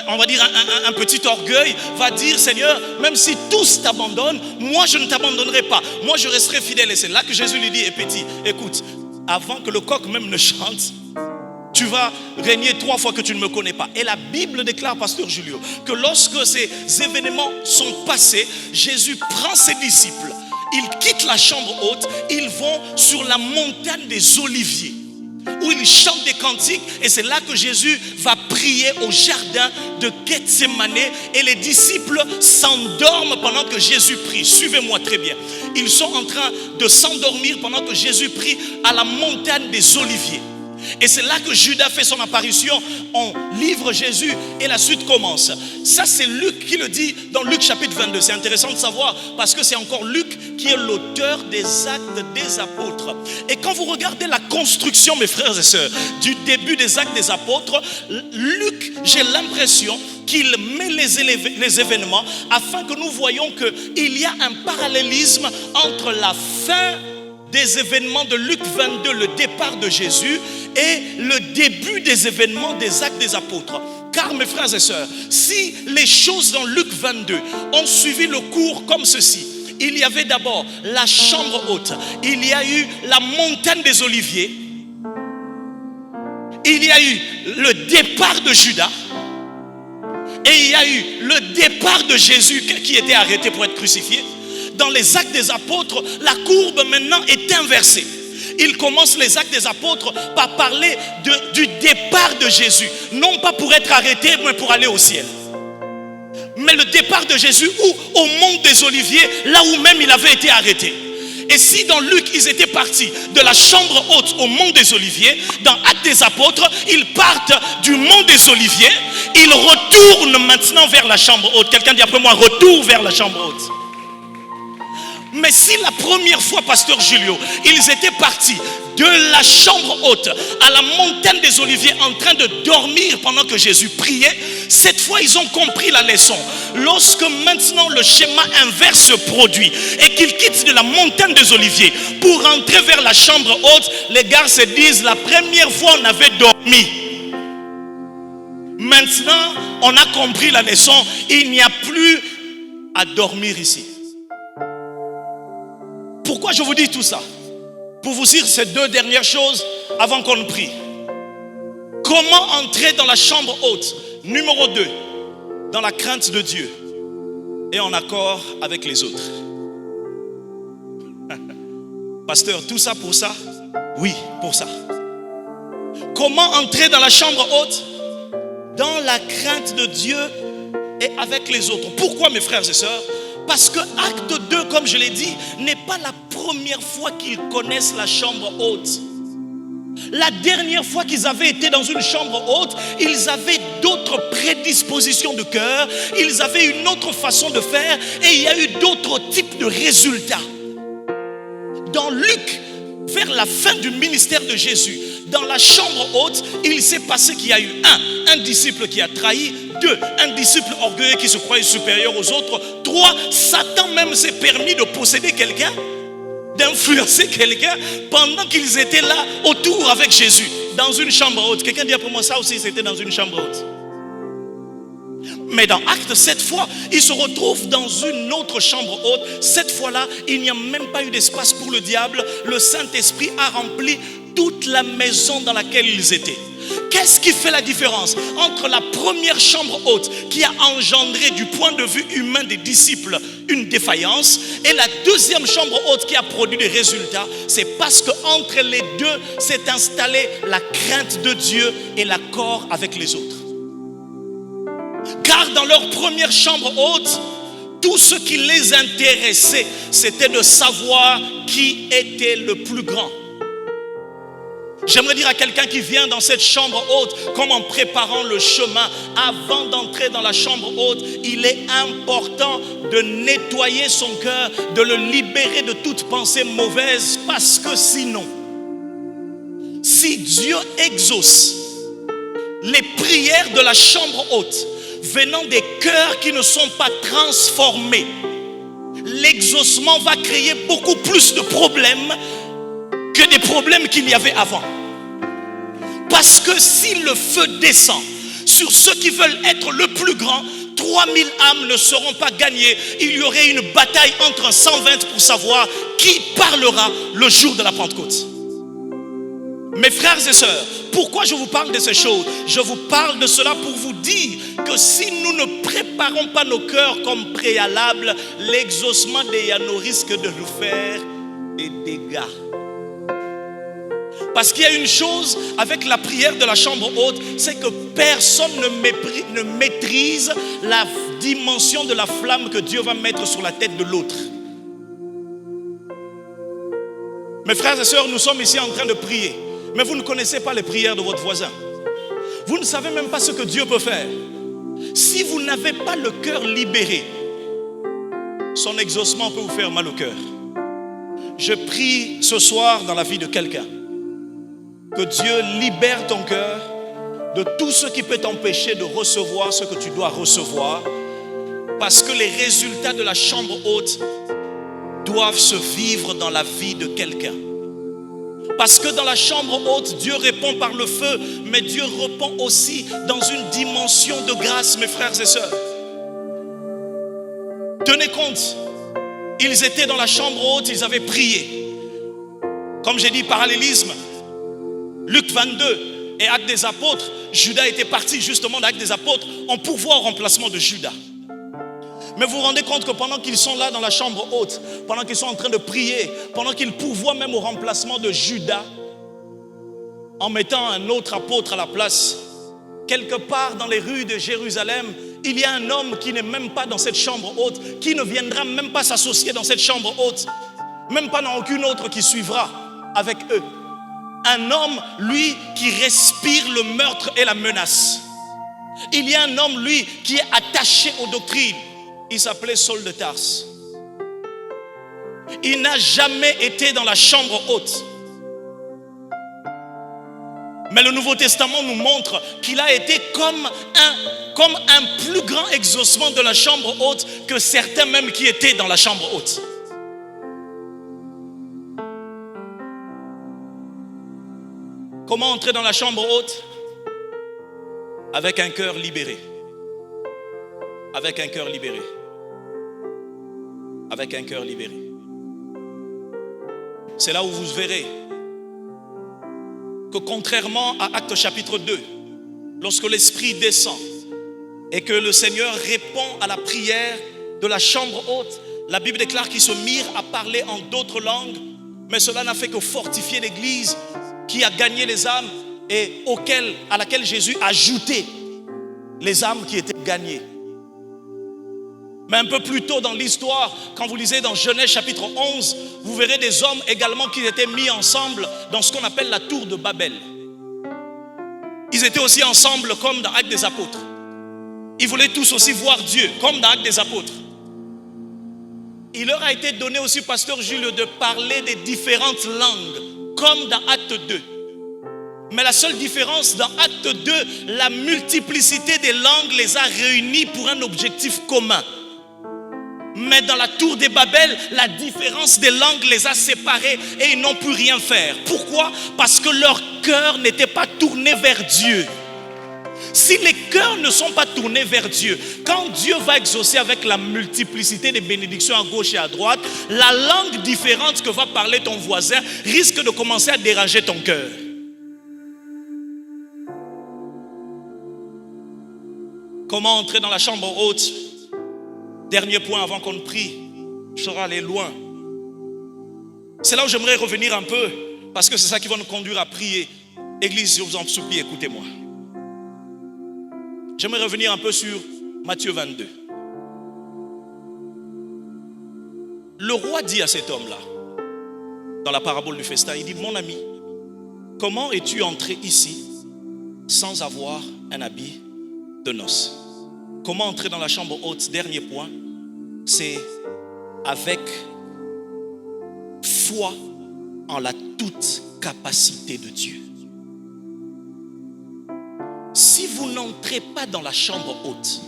on va dire un petit orgueil, va dire, Seigneur, même si tous t'abandonnent, moi je ne t'abandonnerai pas. Moi je resterai fidèle. Et c'est là que Jésus lui dit, petit, écoute, avant que le coq même ne chante, tu vas régner 3 fois que tu ne me connais pas. Et la Bible déclare, pasteur Julio, que lorsque ces événements sont passés, Jésus prend ses disciples, ils quittent la chambre haute, ils vont sur la montagne des Oliviers, où ils chantent des cantiques. Et c'est là que Jésus va prier au jardin de Gethsémane. Et les disciples s'endorment pendant que Jésus prie. Suivez-moi très bien. Ils sont en train de s'endormir pendant que Jésus prie à la montagne des Oliviers. Et c'est là que Judas fait son apparition. On livre Jésus et la suite commence. Ça c'est Luc qui le dit dans Luc chapitre 22. C'est intéressant de savoir parce que c'est encore Luc qui est l'auteur des actes des apôtres. Et quand vous regardez la construction, mes frères et sœurs, du début des actes des apôtres, Luc, j'ai l'impression qu'il met les événements afin que nous voyions qu'il y a un parallélisme entre la fin des événements de Luc 22, le départ de Jésus, et le début des événements des actes des apôtres. Car mes frères et sœurs, si les choses dans Luc 22 ont suivi le cours comme ceci, il y avait d'abord la chambre haute, il y a eu la montagne des Oliviers, il y a eu le départ de Judas, et il y a eu le départ de Jésus qui était arrêté pour être crucifié. Dans les actes des apôtres, la courbe maintenant est inversée. Il commence les actes des apôtres par parler du départ de Jésus. Non pas pour être arrêté, mais pour aller au ciel. Mais le départ de Jésus au mont des Oliviers, là où même il avait été arrêté. Et si dans Luc, ils étaient partis de la chambre haute au mont des Oliviers, dans Actes des apôtres, ils partent du mont des Oliviers, ils retournent maintenant vers la chambre haute. Quelqu'un dit après moi, retour vers la chambre haute. Mais si la première fois, pasteur Julio, ils étaient partis de la chambre haute à la montagne des Oliviers en train de dormir pendant que Jésus priait, cette fois ils ont compris la leçon. Lorsque maintenant le schéma inverse se produit et qu'ils quittent de la montagne des Oliviers pour rentrer vers la chambre haute, les gars se disent, la première fois on avait dormi. Maintenant on a compris la leçon, il n'y a plus à dormir ici. Pourquoi je vous dis tout ça? Pour vous dire ces 2 dernières choses avant qu'on prie. Comment entrer dans la chambre haute? Numéro 2, dans la crainte de Dieu et en accord avec les autres. Pasteur, tout ça pour ça? Oui, pour ça. Comment entrer dans la chambre haute? Dans la crainte de Dieu et avec les autres. Pourquoi, mes frères et sœurs? Parce que acte 2, comme je l'ai dit, n'est pas la première fois qu'ils connaissent la chambre haute. La dernière fois qu'ils avaient été dans une chambre haute, ils avaient d'autres prédispositions de cœur, ils avaient une autre façon de faire et il y a eu d'autres types de résultats. Dans Luc, vers la fin du ministère de Jésus, dans la chambre haute, il s'est passé qu'il y a eu un disciple qui a trahi, 2, un disciple orgueilleux qui se croyait supérieur aux autres, 3, Satan même s'est permis de posséder quelqu'un, d'influencer quelqu'un pendant qu'ils étaient là autour avec Jésus, dans une chambre haute. Quelqu'un dit après moi, ça aussi c'était dans une chambre haute. Mais dans Acte, cette fois, ils se retrouvent dans une autre chambre haute. Cette fois-là, il n'y a même pas eu d'espace pour le diable. Le Saint-Esprit a rempli toute la maison dans laquelle ils étaient. Qu'est-ce qui fait la différence entre la première chambre haute qui a engendré du point de vue humain des disciples une défaillance et la deuxième chambre haute qui a produit des résultats? C'est parce qu'entre les deux s'est installée la crainte de Dieu et l'accord avec les autres. Car dans leur première chambre haute, tout ce qui les intéressait, c'était de savoir qui était le plus grand. J'aimerais dire à quelqu'un qui vient dans cette chambre haute, comme en préparant le chemin, avant d'entrer dans la chambre haute, il est important de nettoyer son cœur, de le libérer de toute pensée mauvaise, parce que sinon, si Dieu exauce les prières de la chambre haute, venant des cœurs qui ne sont pas transformés, l'exaucement va créer beaucoup plus de problèmes que des problèmes qu'il y avait avant. Parce que si le feu descend sur ceux qui veulent être le plus grand, 3000 âmes ne seront pas gagnées. Il y aurait une bataille entre 120 pour savoir qui parlera le jour de la Pentecôte. Mes frères et sœurs, pourquoi je vous parle de ces choses? Je vous parle de cela pour vous dire que si nous ne préparons pas nos cœurs comme préalable, l'exaucement des Yano risque de nous faire des dégâts. Parce qu'il y a une chose avec la prière de la chambre haute, c'est que personne ne maîtrise la dimension de la flamme que Dieu va mettre sur la tête de l'autre. Mes frères et sœurs, nous sommes ici en train de prier, mais vous ne connaissez pas les prières de votre voisin. Vous ne savez même pas ce que Dieu peut faire. Si vous n'avez pas le cœur libéré, son exaucement peut vous faire mal au cœur. Je prie ce soir dans la vie de quelqu'un que Dieu libère ton cœur de tout ce qui peut t'empêcher de recevoir ce que tu dois recevoir, parce que les résultats de la chambre haute doivent se vivre dans la vie de quelqu'un. Parce que dans la chambre haute, Dieu répond par le feu, mais Dieu répond aussi dans une dimension de grâce, mes frères et sœurs. Tenez compte, ils étaient dans la chambre haute, ils avaient prié. Comme j'ai dit, parallélisme, Luc 22 et Actes des Apôtres, Judas était parti justement d'Actes des Apôtres en pourvoi au remplacement de Judas. Mais vous vous rendez compte que pendant qu'ils sont là dans la chambre haute, pendant qu'ils sont en train de prier, pendant qu'ils pourvoient même au remplacement de Judas, en mettant un autre apôtre à la place, quelque part dans les rues de Jérusalem, il y a un homme qui n'est même pas dans cette chambre haute, qui ne viendra même pas s'associer dans cette chambre haute, même pas dans aucune autre qui suivra avec eux. Un homme, lui, qui respire le meurtre et la menace. Il y a un homme, lui, qui est attaché aux doctrines. Il s'appelait Saul de Tarse. Il n'a jamais été dans la chambre haute. Mais le Nouveau Testament nous montre qu'il a été comme un plus grand exaucement de la chambre haute que certains même qui étaient dans la chambre haute. Comment entrer dans la chambre haute? Avec un cœur libéré. Avec un cœur libéré. Avec un cœur libéré. C'est là où vous verrez que contrairement à Actes chapitre 2, lorsque l'Esprit descend et que le Seigneur répond à la prière de la chambre haute, la Bible déclare qu'ils se mirent à parler en d'autres langues, mais cela n'a fait que fortifier l'Église qui a gagné les âmes et à laquelle Jésus a ajouté les âmes qui étaient gagnées. Mais un peu plus tôt dans l'histoire, quand vous lisez dans Genèse chapitre 11, vous verrez des hommes également qui étaient mis ensemble dans ce qu'on appelle la tour de Babel. Ils étaient aussi ensemble comme dans Actes des Apôtres. Ils voulaient tous aussi voir Dieu, comme dans Actes des Apôtres. Il leur a été donné aussi, pasteur Jules, de parler des différentes langues, comme dans Acte 2. Mais la seule différence, dans Acte 2, la multiplicité des langues les a réunis pour un objectif commun. Mais dans la tour des Babel, la différence des langues les a séparés et ils n'ont pu rien faire. Pourquoi? Parce que leur cœur n'était pas tourné vers Dieu. Si les cœurs ne sont pas tournés vers Dieu, quand Dieu va exaucer avec la multiplicité des bénédictions à gauche et à droite, la langue différente que va parler ton voisin risque de commencer à déranger ton cœur. Comment entrer dans la chambre haute? Dernier point avant qu'on prie. Je serai allé loin. C'est là où j'aimerais revenir un peu, parce que c'est ça qui va nous conduire à prier. Église, je vous en supplie, écoutez-moi. J'aimerais revenir un peu sur Matthieu 22. Le roi dit à cet homme-là, dans la parabole du festin, il dit, mon ami, comment es-tu entré ici sans avoir un habit de noces? Comment entrer dans la chambre haute? Dernier point, c'est avec foi en la toute capacité de Dieu. Si vous n'entrez pas dans la chambre haute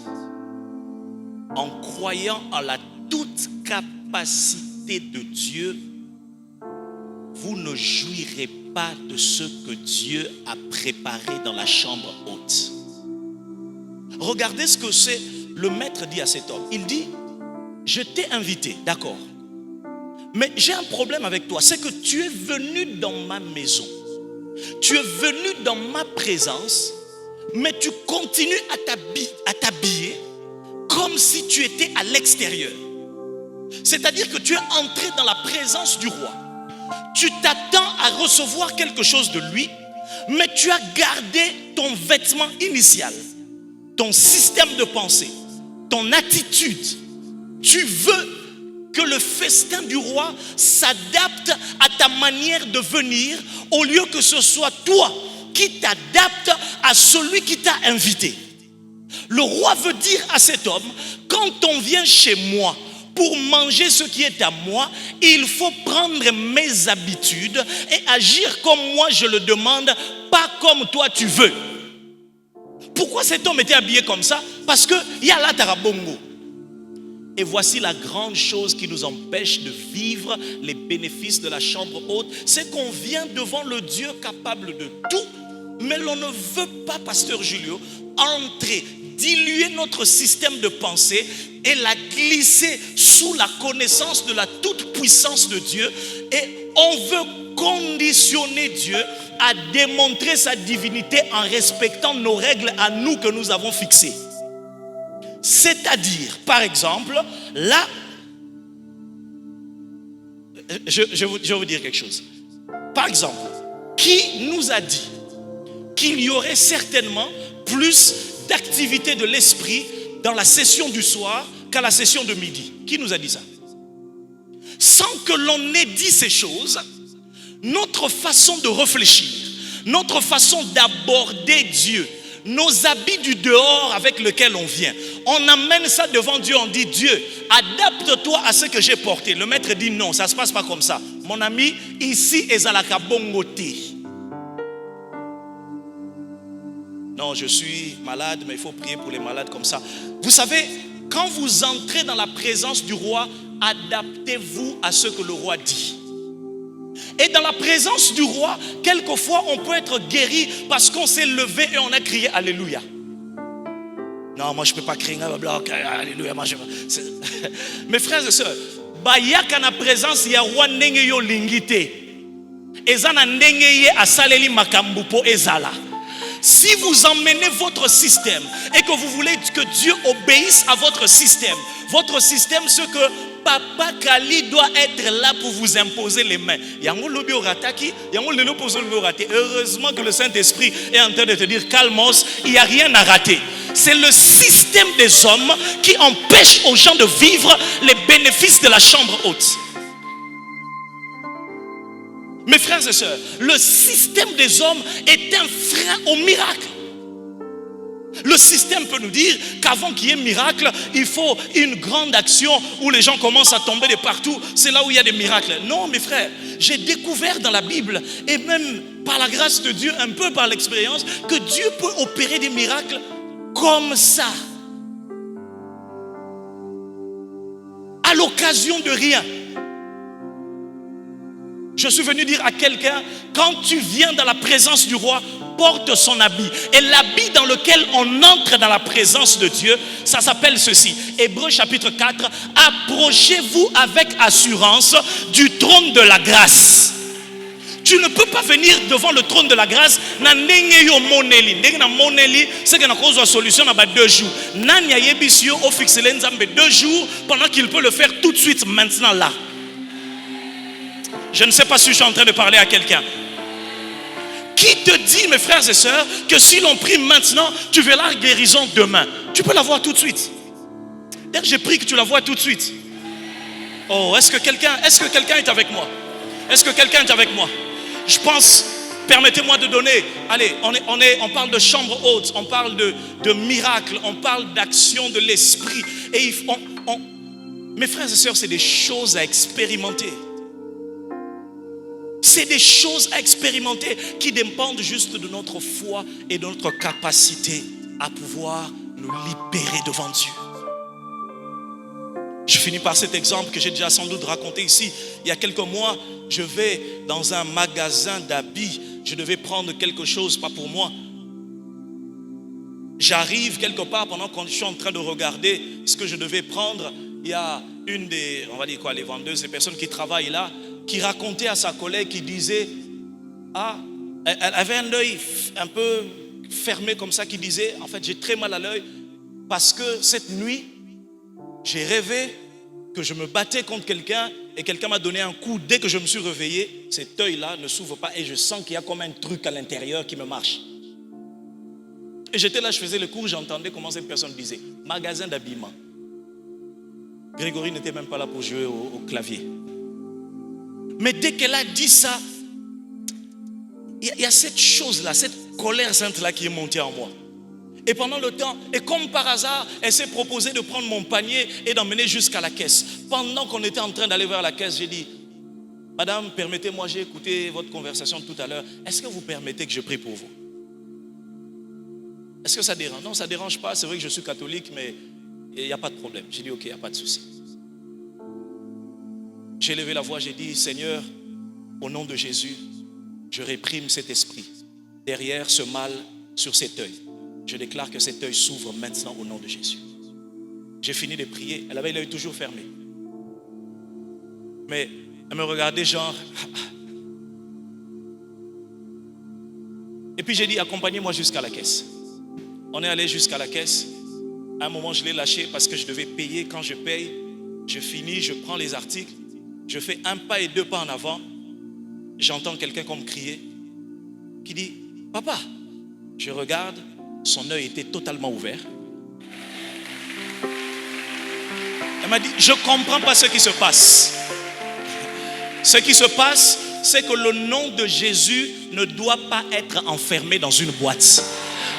en croyant en la toute capacité de Dieu, vous ne jouirez pas de ce que Dieu a préparé dans la chambre haute. Regardez ce que c'est. Le maître dit à cet homme. Il dit, je t'ai invité, d'accord. Mais j'ai un problème avec toi. C'est que tu es venu dans ma maison. Tu es venu dans ma présence. Mais tu continues à t'habiller comme si tu étais à l'extérieur. C'est-à-dire que tu es entré dans la présence du roi. Tu t'attends à recevoir quelque chose de lui, mais tu as gardé ton vêtement initial, ton système de pensée, ton attitude. Tu veux que le festin du roi s'adapte à ta manière de venir, au lieu que ce soit toi qui t'adapte à celui qui t'a invité. Le roi veut dire à cet homme, quand on vient chez moi pour manger ce qui est à moi, il faut prendre mes habitudes et agir comme moi je le demande, pas comme toi tu veux. Pourquoi cet homme était habillé comme ça? Parce que il y a la tarabongo. Et voici la grande chose qui nous empêche de vivre les bénéfices de la chambre haute, c'est qu'on vient devant le Dieu capable de tout, mais l'on ne veut pas, pasteur Julio, entrer, diluer notre système de pensée et la glisser sous la connaissance de la toute-puissance de Dieu. Et on veut conditionner Dieu à démontrer sa divinité en respectant nos règles à nous que nous avons fixées. C'est-à-dire, par exemple, là, je vais vous dire quelque chose. Par exemple, qui nous a dit qu'il y aurait certainement plus d'activité de l'esprit dans la session du soir qu'à la session de midi? Qui nous a dit ça? Sans que l'on ait dit ces choses, notre façon de réfléchir, notre façon d'aborder Dieu, nos habits du dehors avec lesquels on vient, on amène ça devant Dieu, on dit, Dieu, adapte-toi à ce que j'ai porté. Le maître dit non, ça ne se passe pas comme ça. Mon ami, ici, ezalaka bongoté. Non, je suis malade, mais il faut prier pour les malades comme ça. Vous savez, quand vous entrez dans la présence du roi, adaptez-vous à ce que le roi dit. Et dans la présence du roi, quelquefois, on peut être guéri parce qu'on s'est levé et on a crié Alléluia. Non, moi je ne peux pas crier Alléluia. Mes frères et sœurs, bayaka na présence ya roi ndenge yo lingite. Ezana ndenge ye asaleli makambu po ezala. Si vous emmenez votre système et que vous voulez que Dieu obéisse à votre système, c'est que Papa Kali doit être là pour vous imposer les mains. Heureusement que le Saint-Esprit est en train de te dire, calmos, il n'y a rien à rater. C'est le système des hommes qui empêche aux gens de vivre les bénéfices de la chambre haute. Mes frères et sœurs, le système des hommes est un frein au miracle. Le système peut nous dire qu'avant qu'il y ait miracle, il faut une grande action où les gens commencent à tomber de partout. C'est là où il y a des miracles. Non, mes frères, j'ai découvert dans la Bible et même par la grâce de Dieu, un peu par l'expérience, que Dieu peut opérer des miracles comme ça. À l'occasion de rien. Je suis venu dire à quelqu'un, quand tu viens dans la présence du roi, porte son habit. Et l'habit dans lequel on entre dans la présence de Dieu, ça s'appelle ceci. Hébreux chapitre 4, approchez-vous avec assurance du trône de la grâce. Tu ne peux pas venir devant le trône de la grâce. C'est que la solution à 2 jours. Nani a yebisio au fixé 2 jours pendant qu'il peut le faire tout de suite maintenant là. Je ne sais pas si je suis en train de parler à quelqu'un. Qui te dit, mes frères et sœurs, que si l'on prie maintenant, tu verras la guérison demain? Tu peux la voir tout de suite. D'ailleurs, j'ai pris que tu la vois tout de suite. Oh, est-ce que quelqu'un est avec moi? Est-ce que quelqu'un est avec moi? Je pense, permettez-moi de donner, allez, on parle de chambre haute, on parle de miracles, on parle d'action de l'esprit. Et mes frères et sœurs, c'est des choses à expérimenter. C'est des choses à expérimenter qui dépendent juste de notre foi et de notre capacité à pouvoir nous libérer devant Dieu. Je finis par cet exemple que j'ai déjà sans doute raconté ici. Il y a quelques mois, je vais dans un magasin d'habits. Je devais prendre quelque chose, pas pour moi. J'arrive quelque part pendant que je suis en train de regarder ce que je devais prendre. Il y a une des, on va dire quoi, les vendeuses, les personnes qui travaillent là, qui racontait à sa collègue, qui disait, elle avait un œil un peu fermé comme ça, qui disait, en fait, j'ai très mal à l'œil parce que cette nuit, j'ai rêvé que je me battais contre quelqu'un et quelqu'un m'a donné un coup. Dès que je me suis réveillé, cet œil-là ne s'ouvre pas et je sens qu'il y a comme un truc à l'intérieur qui me marche. Et j'étais là, je faisais le cours, j'entendais comment cette personne disait, magasin d'habillement. Grégory n'était même pas là pour jouer au clavier. Mais dès qu'elle a dit ça, il y a cette chose-là, cette colère sainte-là qui est montée en moi. Et pendant le temps, et comme par hasard, elle s'est proposée de prendre mon panier et d'emmener jusqu'à la caisse. Pendant qu'on était en train d'aller vers la caisse, j'ai dit, Madame, permettez-moi, j'ai écouté votre conversation tout à l'heure. Est-ce que vous permettez que je prie pour vous? Est-ce que ça dérange? Non, ça ne dérange pas. C'est vrai que je suis catholique, mais il n'y a pas de problème. J'ai dit, ok, il n'y a pas de souci. J'ai levé la voix, j'ai dit, Seigneur, au nom de Jésus, je réprime cet esprit. Derrière ce mal, sur cet œil. Je déclare que cet œil s'ouvre maintenant au nom de Jésus. J'ai fini de prier. Elle avait l'œil toujours fermé. Mais elle me regardait genre... Et puis j'ai dit, accompagnez-moi jusqu'à la caisse. On est allé jusqu'à la caisse. À un moment, je l'ai lâché parce que je devais payer. Quand je paye, je finis, je prends les articles. Je fais un pas et 2 pas en avant. J'entends quelqu'un comme crier, qui dit, papa. Je regarde, son œil était totalement ouvert. Elle m'a dit, je ne comprends pas ce qui se passe. Ce qui se passe, c'est que le nom de Jésus ne doit pas être enfermé dans une boîte.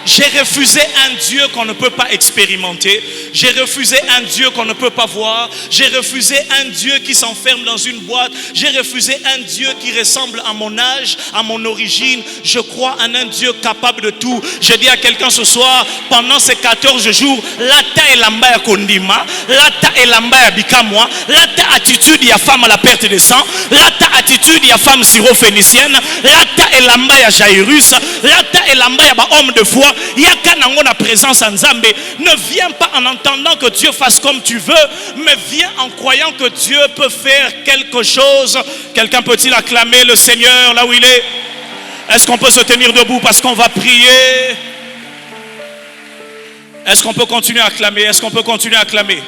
J'ai refusé un Dieu qu'on ne peut pas expérimenter. J'ai refusé un Dieu qu'on ne peut pas voir. J'ai refusé un Dieu qui s'enferme dans une boîte. J'ai refusé un Dieu qui ressemble à mon âge, à mon origine. Je crois en un Dieu capable de tout. Je dis à quelqu'un ce soir, pendant ces 14 jours, lata elamba ya kondima, lata elamba ya bikamwa, lata attitude ya femme à la perte de sang, lata attitude ya femme syrophénicienne, lata elamba ya Jairus, lata elamba ya ba homme de foi. La présence en Nzambe. Ne viens pas en entendant que Dieu fasse comme tu veux, mais viens en croyant que Dieu peut faire quelque chose. Quelqu'un peut-il acclamer le Seigneur là où il est? Est-ce qu'on peut se tenir debout parce qu'on va prier? Est-ce qu'on peut continuer à acclamer? Est-ce qu'on peut continuer à acclamer?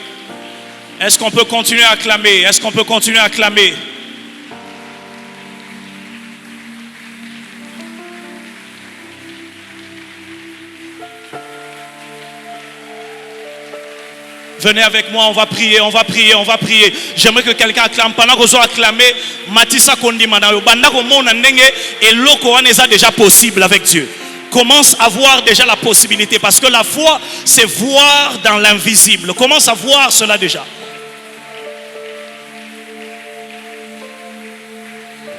Est-ce qu'on peut continuer à acclamer? Est-ce qu'on peut continuer à acclamer? Venez avec moi, on va prier, on va prier, on va prier. J'aimerais que quelqu'un acclame. Pendant que vous acclamez, Matissa Kondima, et l'oko est déjà possible avec Dieu. Commence à voir déjà la possibilité. Parce que la foi, c'est voir dans l'invisible. Commence à voir cela déjà.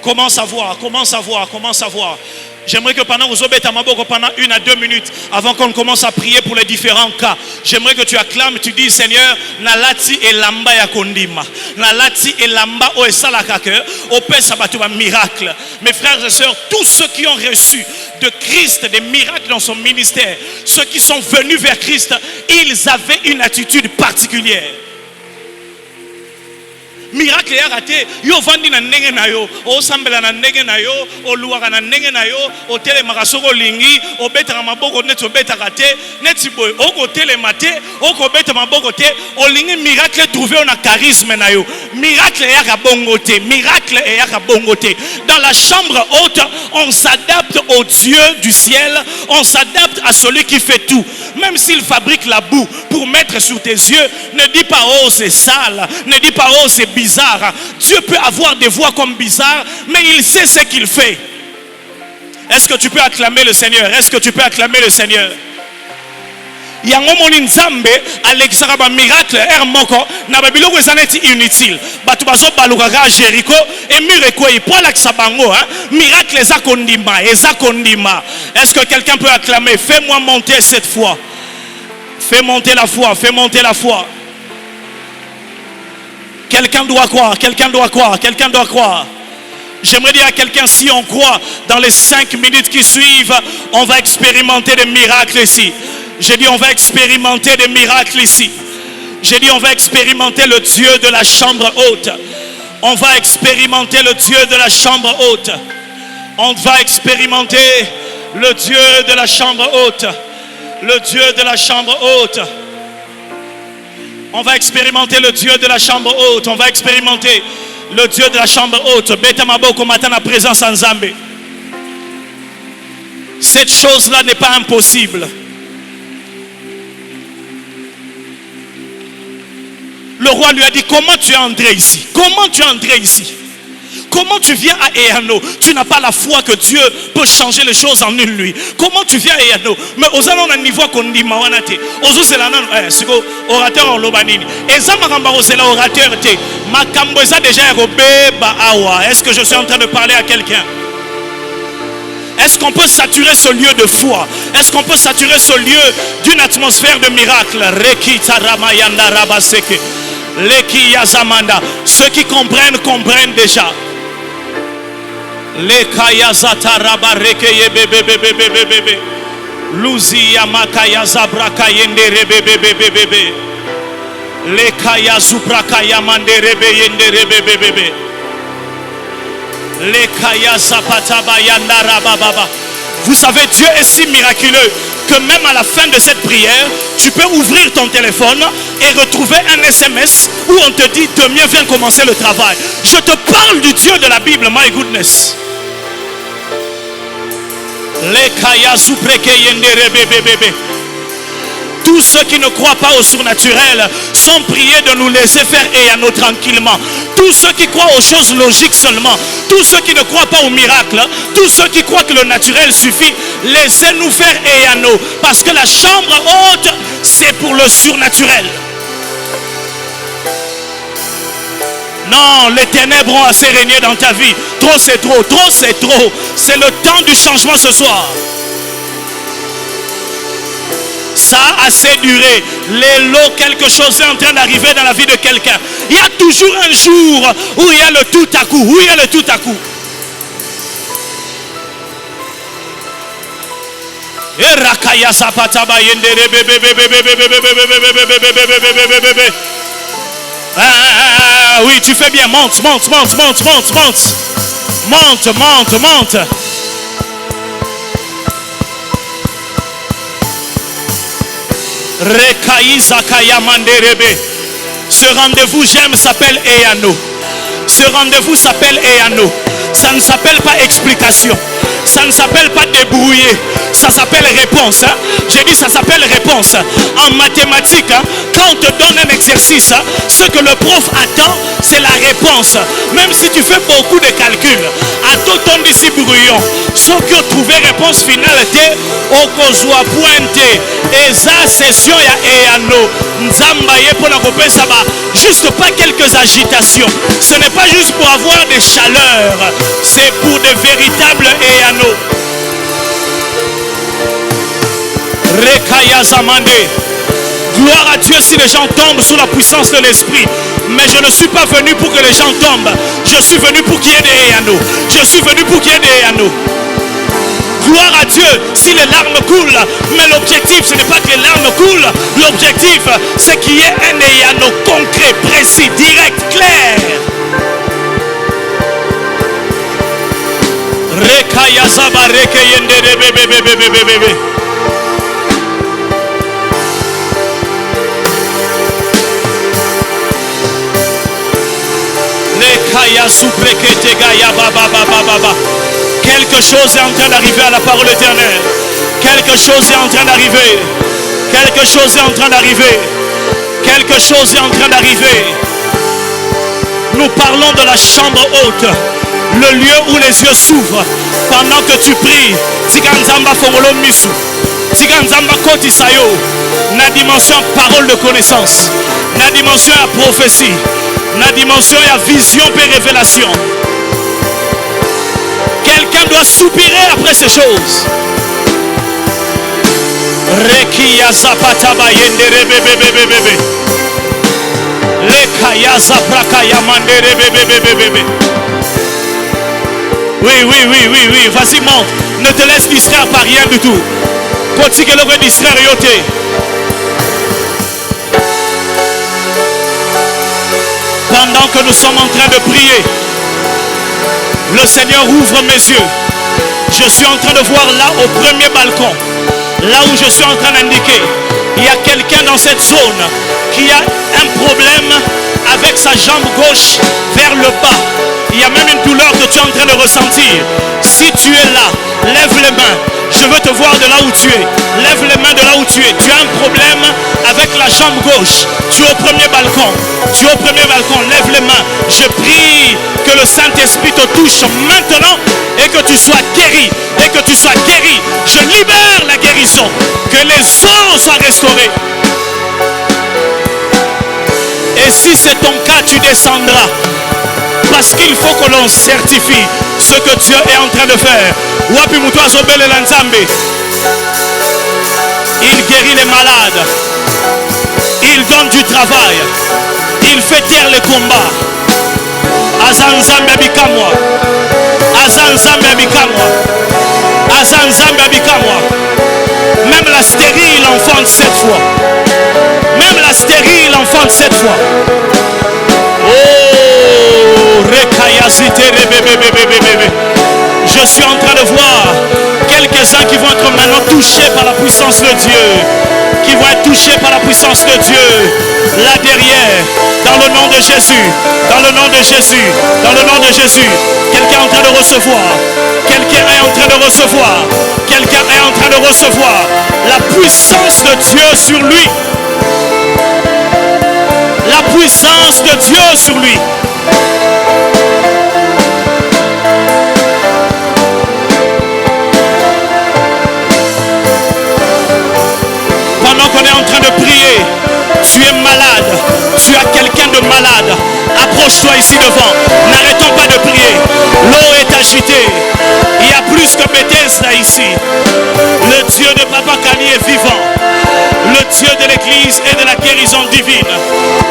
Commence à voir, commence à voir, commence à voir. J'aimerais que pendant pendant 1 à 2 minutes, avant qu'on commence à prier pour les différents cas, j'aimerais que tu acclames, tu dis Seigneur, Nalati et Lamba ya kondima, Nalati et Lamba o esalaka ke, o pesa batuba miracle. Mes frères et sœurs, tous ceux qui ont reçu de Christ des miracles dans son ministère, ceux qui sont venus vers Christ, ils avaient une attitude particulière. Miracle ya raté, yo vandi na ndenge na yo, o sambela na ndenge na yo, o luaka na ndenge na yo, o tele makasoko lingi, o beta maboko net o beta raté, net boy, o ko tele maté, o ko beta maboko te, o lingi miracle trouvé on a charisme na yo. Miracle ya ka bongote, miracle ya ka bongote. Dans la chambre haute, on s'adapte au Dieu du ciel, on s'adapte à celui qui fait tout. Même s'il fabrique la boue pour mettre sur tes yeux, ne dis pas oh c'est sale, ne dis pas oh c'est bizarre. Dieu peut avoir des voix comme bizarres, mais il sait ce qu'il fait. Est-ce que tu peux acclamer le Seigneur? Est-ce que tu peux acclamer le Seigneur? Yango moni nzambe alekisaka ba miracle moko na babiloko ezaneti inutile batu bazo balukaka Jericho et miracle pour lakisa bango miracle eza kondima. Est-ce que quelqu'un peut acclamer? Fais-moi monter cette foi. Fais monter la foi, fais monter la foi. Quelqu'un doit croire, quelqu'un doit croire, quelqu'un doit croire. J'aimerais dire à quelqu'un, si on croit, dans les 5 minutes qui suivent, on va expérimenter des miracles ici. J'ai dit on va expérimenter des miracles ici. J'ai dit on va expérimenter le Dieu de la chambre haute. On va expérimenter le Dieu de la chambre haute. On va expérimenter le Dieu de la chambre haute. Le Dieu de la chambre haute. On va expérimenter le Dieu de la chambre haute. On va expérimenter le Dieu de la chambre haute. Beta maboko matana présence en Zambé. Cette chose-là n'est pas impossible. Le roi lui a dit, comment tu es entré ici? Comment tu es entré ici? Comment tu viens à Eyano? Tu n'as pas la foi que Dieu peut changer les choses en une nuit. Comment tu viens à Eyano? Mais aux allons à niveau qu'on dit mawanate. Aux c'est la non, c'est quoi orateur en lobanini. Et ça makamba c'est la orateur te. Makambo ça déjà robé ba awa. Est-ce que je suis en train de parler à quelqu'un? Est-ce qu'on peut saturer ce lieu de foi? Est-ce qu'on peut saturer ce lieu d'une atmosphère de miracle? Rekita ramayanda rabaseke. Leki yazamanda. Ceux qui comprennent, comprennent déjà. Leka zata rabareke yebebebebebebebe. Luzi yamaka yazabraka yende rebebebebebebe. Leka yazubraka yamande rebe yende rebebebebe. Leka yazapataba yanda rabababa. Vous savez, Dieu est si miraculeux que même à la fin de cette prière, tu peux ouvrir ton téléphone et retrouver un SMS où on te dit demain viens commencer le travail. Je te parle du Dieu de la Bible, my goodness. Tous ceux qui ne croient pas au surnaturel sont priés de nous laisser faire Eyano tranquillement. Tous ceux qui croient aux choses logiques seulement, tous ceux qui ne croient pas au miracle, tous ceux qui croient que le naturel suffit, laissez-nous faire Eyano. Parce que la chambre haute, c'est pour le surnaturel. Non, les ténèbres ont assez régné dans ta vie. Trop c'est trop, trop c'est trop. C'est le temps du changement ce soir. Ça a assez duré. Les lots, quelque chose est en train d'arriver dans la vie de quelqu'un. Il y a toujours un jour où il y a le tout à coup. Où il y a le tout à coup. Oui, tu fais bien. Monte, monte, monte, monte, monte, monte. Monte, monte, monte. Ce rendez-vous, j'aime, s'appelle Eyano. Ce rendez-vous s'appelle Eyano. Ça ne s'appelle pas explication. Ça ne s'appelle pas débrouiller. Ça s'appelle réponse. J'ai dit ça s'appelle réponse. En mathématiques, quand on te donne un exercice, ce que le prof attend, c'est la réponse. Même si tu fais beaucoup de calculs, à tout ton d'ici brouillon, ce que trouver réponse finale, au kozwa pointé. Et ça, session ya Eyano. Nzambaye pour la ça juste pas quelques agitations. Ce n'est pas juste pour avoir des chaleurs. C'est pour de véritables Eyano. Gloire à Dieu si les gens tombent sous la puissance de l'esprit. Mais je ne suis pas venu pour que les gens tombent. Je suis venu pour qu'il y ait des Eyano. Je suis venu pour qu'il y ait des Eyano. Gloire à Dieu si les larmes coulent. Mais l'objectif, ce n'est pas que les larmes coulent. L'objectif, c'est qu'il y ait un Eyano concret, précis, direct, clair. Quelque chose est en train d'arriver à la parole éternelle. Quelque chose est en train d'arriver. Quelque chose est en train d'arriver. Quelque chose est en train d'arriver. Nous parlons de la chambre haute, le lieu où les yeux s'ouvrent pendant que tu pries. Tikanzamba fongolo misu. Tikanzamba koti sayo. Na dimension parole de connaissance. Na dimension à prophétie. Na dimension à vision et révélation. Quelqu'un doit soupirer après ces choses. Rekia zapata bayendere bebe. Lekaya zaprakaya mandere bebe. Oui. Vas-y, monte. Ne te laisse distraire par rien du tout. Continue que l'on distraire yoté. Pendant que nous sommes en train de prier, le Seigneur ouvre mes yeux. Je suis en train de voir là au premier balcon, là où je suis en train d'indiquer, il y a quelqu'un dans cette zone qui a un problème avec sa jambe gauche vers le bas. Il y a même une douleur que tu es en train de ressentir. Si tu es là, lève les mains. Je veux te voir de là où tu es. Lève les mains de là où tu es. Tu as un problème avec la jambe gauche. Tu es au premier balcon. Tu es au premier balcon. Lève les mains. Je prie que le Saint-Esprit te touche maintenant et que tu sois guéri. Et que tu sois guéri. Je libère la guérison. Que les os soient restaurés. Et si c'est ton cas, tu descendras. Parce qu'il faut que l'on certifie ce que Dieu est en train de faire. Il guérit les malades. Il donne du travail. Il fait taire les combats. Azanzambe bikamwa. Azanzambe bikamwa. Azanzambe bikamwa. Même la stérile enfante 7 fois. Même la stérile enfante 7 fois. Je suis en train de voir quelques-uns qui vont être maintenant touchés par la puissance de Dieu. Qui vont être touchés par la puissance de Dieu. Là derrière, dans le nom de Jésus. Dans le nom de Jésus. Dans le nom de Jésus. Quelqu'un est en train de recevoir. Quelqu'un est en train de recevoir. Quelqu'un est en train de recevoir la puissance de Dieu sur lui. La puissance de Dieu sur lui. Pendant qu'on est en train de prier, tu es malade, tu as quelqu'un de malade, approche-toi ici devant. N'arrêtons pas de prier. L'eau est agitée. Il y a plus que Bethesda ici. Le Dieu de Papa Kali est vivant. Le Dieu de l'église et de la guérison divine.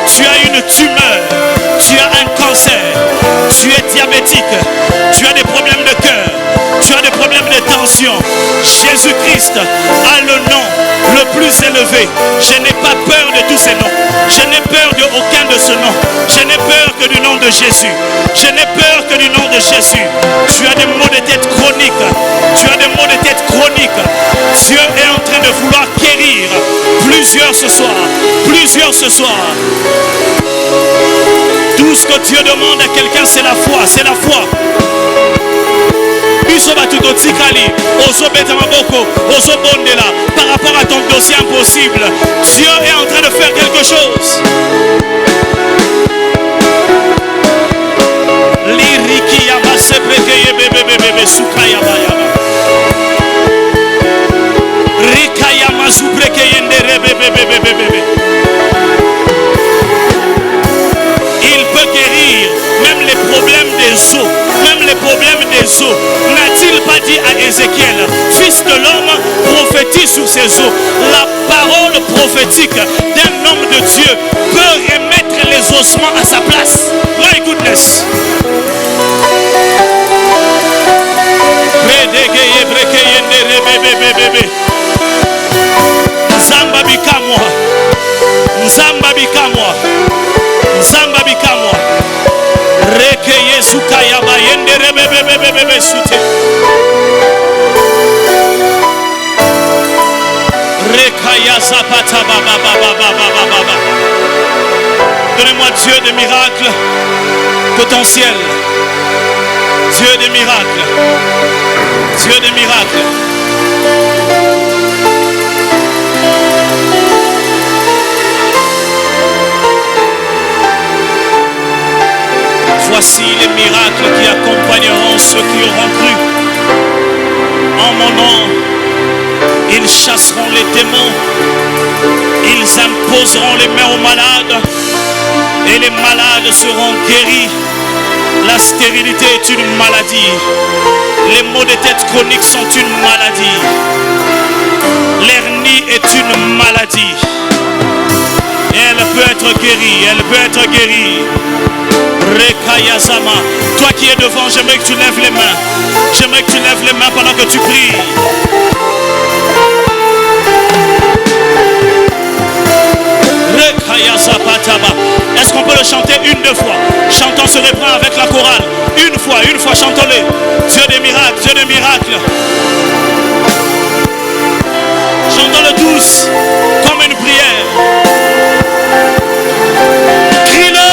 Tu as une tumeur, tu as un cancer, tu es diabétique, tu as des problèmes de cœur, tu as des problèmes de tension. Jésus-Christ a le nom le plus élevé. Je n'ai pas peur de tous ces noms. Je n'ai peur de aucun de ce nom. Je n'ai peur que du nom de Jésus. Je n'ai peur que du nom de Jésus. Tu as des maux de tête chroniques. Tu as des maux de tête chroniques. Dieu est en train de vouloir guérir plusieurs ce soir. Plusieurs ce soir. Tout ce que Dieu demande à quelqu'un, c'est la foi. C'est la foi. Par rapport à ton dossier impossible, Dieu est en train de faire quelque chose. Il peut guérir même les problèmes des os. Même les problèmes des os. N'a-t-il pas pas dit à Ézéchiel, fils de l'homme, prophétise sur ces eaux. La parole prophétique d'un homme de Dieu peut remettre les ossements à sa place. My goodness. Nzamba bikamwa, Nzamba bikamwa, Nzamba bikamwa. Reke Yesu kayaba yende rebebebebebe sute. Reka ya zapata baba baba baba baba. Donnez-moi Dieu des miracles potentiels. Dieu des miracles. Dieu des miracles. Voici les miracles qui accompagneront ceux qui auront cru. En mon nom, ils chasseront les démons. Ils imposeront les mains aux malades. Et les malades seront guéris. La stérilité est une maladie. Les maux de tête chroniques sont une maladie. L'hernie est une maladie. Et elle peut être guérie. Elle peut être guérie. Rekayazama. Toi qui es devant, j'aimerais que tu lèves les mains. J'aimerais que tu lèves les mains pendant que tu pries. Est-ce qu'on peut le chanter une, deux fois? Chantons ce refrain avec la chorale. Une fois, chantons-le. Dieu des miracles, Dieu des miracles. Chantons-le tous comme une prière. Crie-le.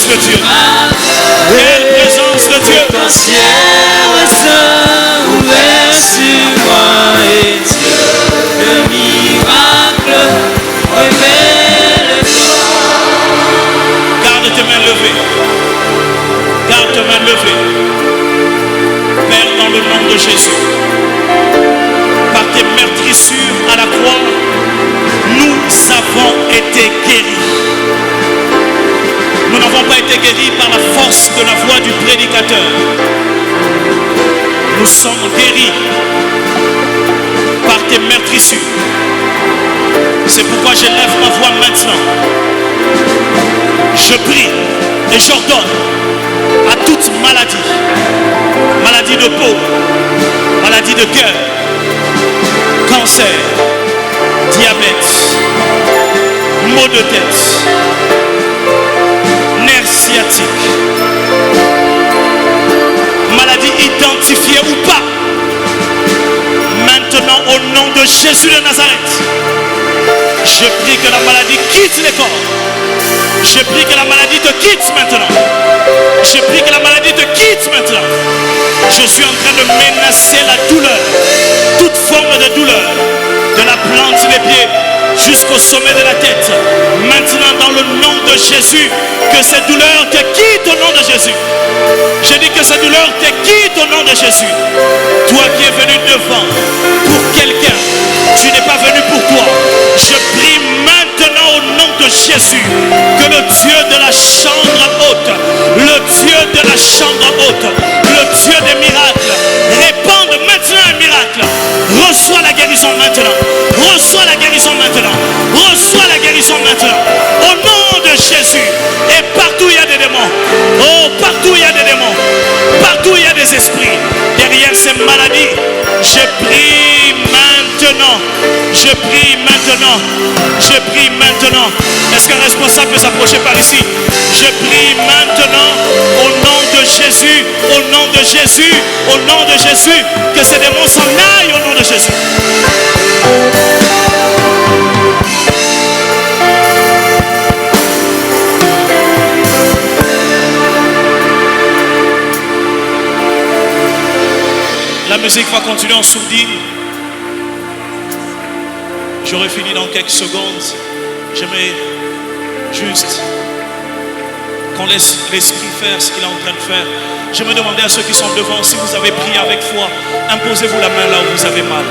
De Dieu. Quelle présence de Dieu. Ton ciel s'est ouvert sur moi et Dieu de miracle révèle-toi. Garde tes mains levées. Garde tes mains levées. Père, dans le nom de Jésus, par tes meurtrissures à la croix, nous avons été guéris. Nous n'avons pas été guéris par la force de la voix du prédicateur. Nous sommes guéris par tes meurtrissures. C'est pourquoi j'élève ma voix maintenant. Je prie et j'ordonne à toute maladie, maladie de peau, maladie de cœur, cancer, diabète, maux de tête, sciatique, maladie identifiée ou pas, maintenant au nom de Jésus de Nazareth, je prie que la maladie quitte les corps. Je prie que la maladie te quitte maintenant. Je prie que la maladie te quitte maintenant. Je suis en train de menacer la douleur, toute forme de douleur, de la plante des pieds jusqu'au sommet de la tête. Maintenant, dans le nom de Jésus, que ces douleurs te quittent au nom de Jésus. Je dis que ces douleurs te quittent au nom de Jésus. Toi qui es venu devant pour quelqu'un, tu n'es pas venu pour toi. Je prie maintenant au nom de Jésus que le Dieu de la chambre haute, le Dieu de la chambre haute, le Dieu des miracles, répande maintenant un miracle. Reçois la guérison maintenant. Reçois la guérison maintenant. Reçois la guérison maintenant. Au nom de Jésus. Et partout il y a des démons. Oh, partout il y a des démons. Partout il y a des esprits. Derrière ces maladies, je prie maintenant. Je prie maintenant. Je prie maintenant. Est-ce qu'un responsable peut s'approcher par ici? Je prie maintenant au nom de de Jésus, au nom de Jésus, au nom de Jésus, que ces démons s'en aillent au nom de Jésus. La musique va continuer en sourdine. J'aurai fini dans quelques secondes. J'aimerais juste qu'on laisse l'esprit faire ce qu'il est en train de faire. Je me demandais à ceux qui sont devant, si vous avez prié avec foi, imposez-vous la main là où vous avez mal.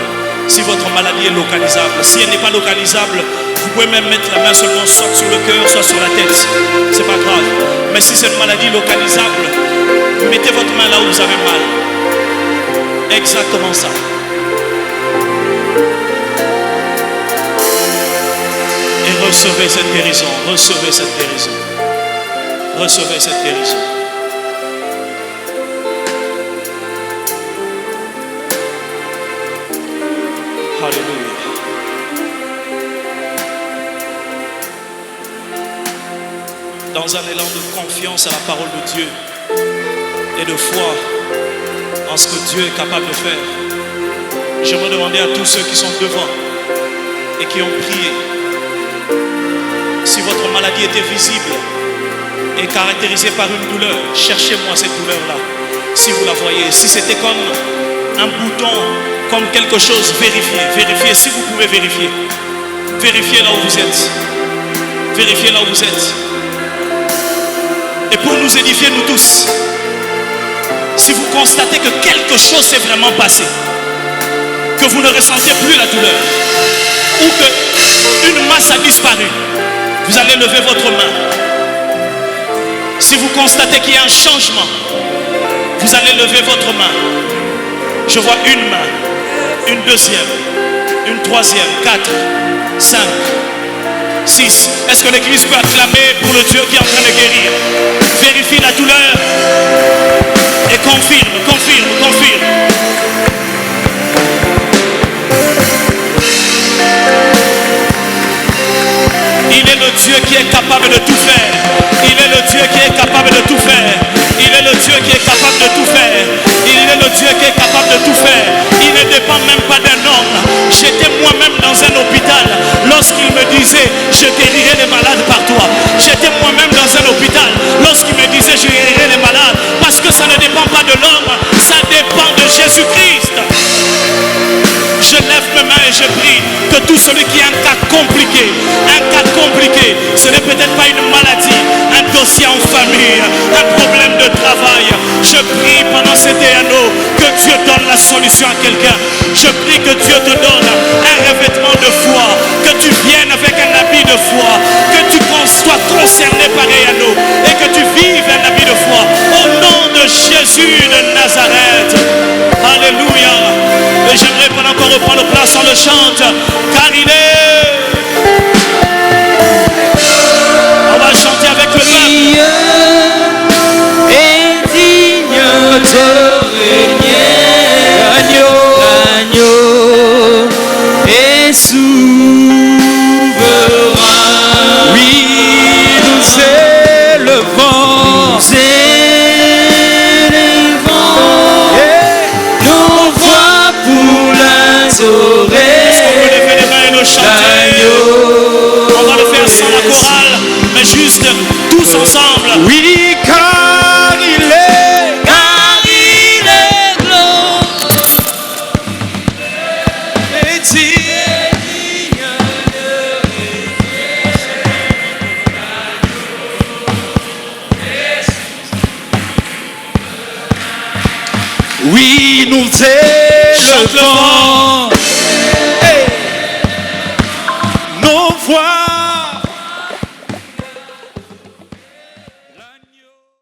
Si votre maladie est localisable, si elle n'est pas localisable, vous pouvez même mettre la main seulement soit sur le cœur, soit sur la tête. C'est pas grave. Mais si c'est une maladie localisable, mettez votre main là où vous avez mal. Exactement ça. Et recevez cette guérison, recevez cette guérison. Recevez cette guérison. Alléluia. Dans un élan de confiance à la parole de Dieu et de foi en ce que Dieu est capable de faire, je me demandais à tous ceux qui sont devant et qui ont prié, si votre maladie était visible et caractérisée par une douleur, cherchez-moi cette douleur-là. Si vous la voyez, si c'était comme un bouton, comme quelque chose, vérifiez, vérifiez, si vous pouvez vérifier. Vérifiez là où vous êtes. Vérifiez là où vous êtes. Et pour nous édifier, nous tous, si vous constatez que quelque chose s'est vraiment passé, que vous ne ressentez plus la douleur, ou qu'une masse a disparu, vous allez lever votre main. Si vous constatez qu'il y a un changement, vous allez lever votre main. Je vois une main, une deuxième, une troisième, 4, 5, 6. Est-ce que l'église peut acclamer pour le Dieu qui est en train de guérir? Vérifie la douleur et confirme, confirme, confirme. Il est le Dieu qui est capable de tout faire. Il est le Dieu qui est capable de tout faire. Il est le Dieu qui est capable de tout faire. Il est le Dieu qui est capable de tout faire. Il ne dépend même pas d'un homme. J'étais moi-même dans un hôpital lorsqu'il me disait je guérirai les malades par toi. J'étais moi-même dans un hôpital lorsqu'il me disait je guérirai les malades, parce que ça ne dépend pas de l'homme, ça dépend de Jésus-Christ. Je lève mes mains et je prie que tout celui qui a un cas compliqué, ce n'est peut-être pas une maladie, un dossier en famille, un problème de travail. Je prie pendant cet anneau que Dieu donne la solution à quelqu'un. Je prie que Dieu te donne un revêtement de foi, que tu viennes avec un habit de foi, que tu sois concerné par un anneau et que tu vives un habit de foi. Au nom de Jésus de Nazareth. Alléluia. Et j'aimerais pendant qu'on reprend le place, on le chante, car il est. On va chanter avec le peuple. Et digne de régner, l'agneau est souverain. Oui, nous élevons, nos voix pour l'insorer. Est-ce qu'on peut lever les mains et le chanter? On va le faire sans la chorale, mais juste tous ensemble. Oui, car il est glorieux et digne de régner. Oui, nous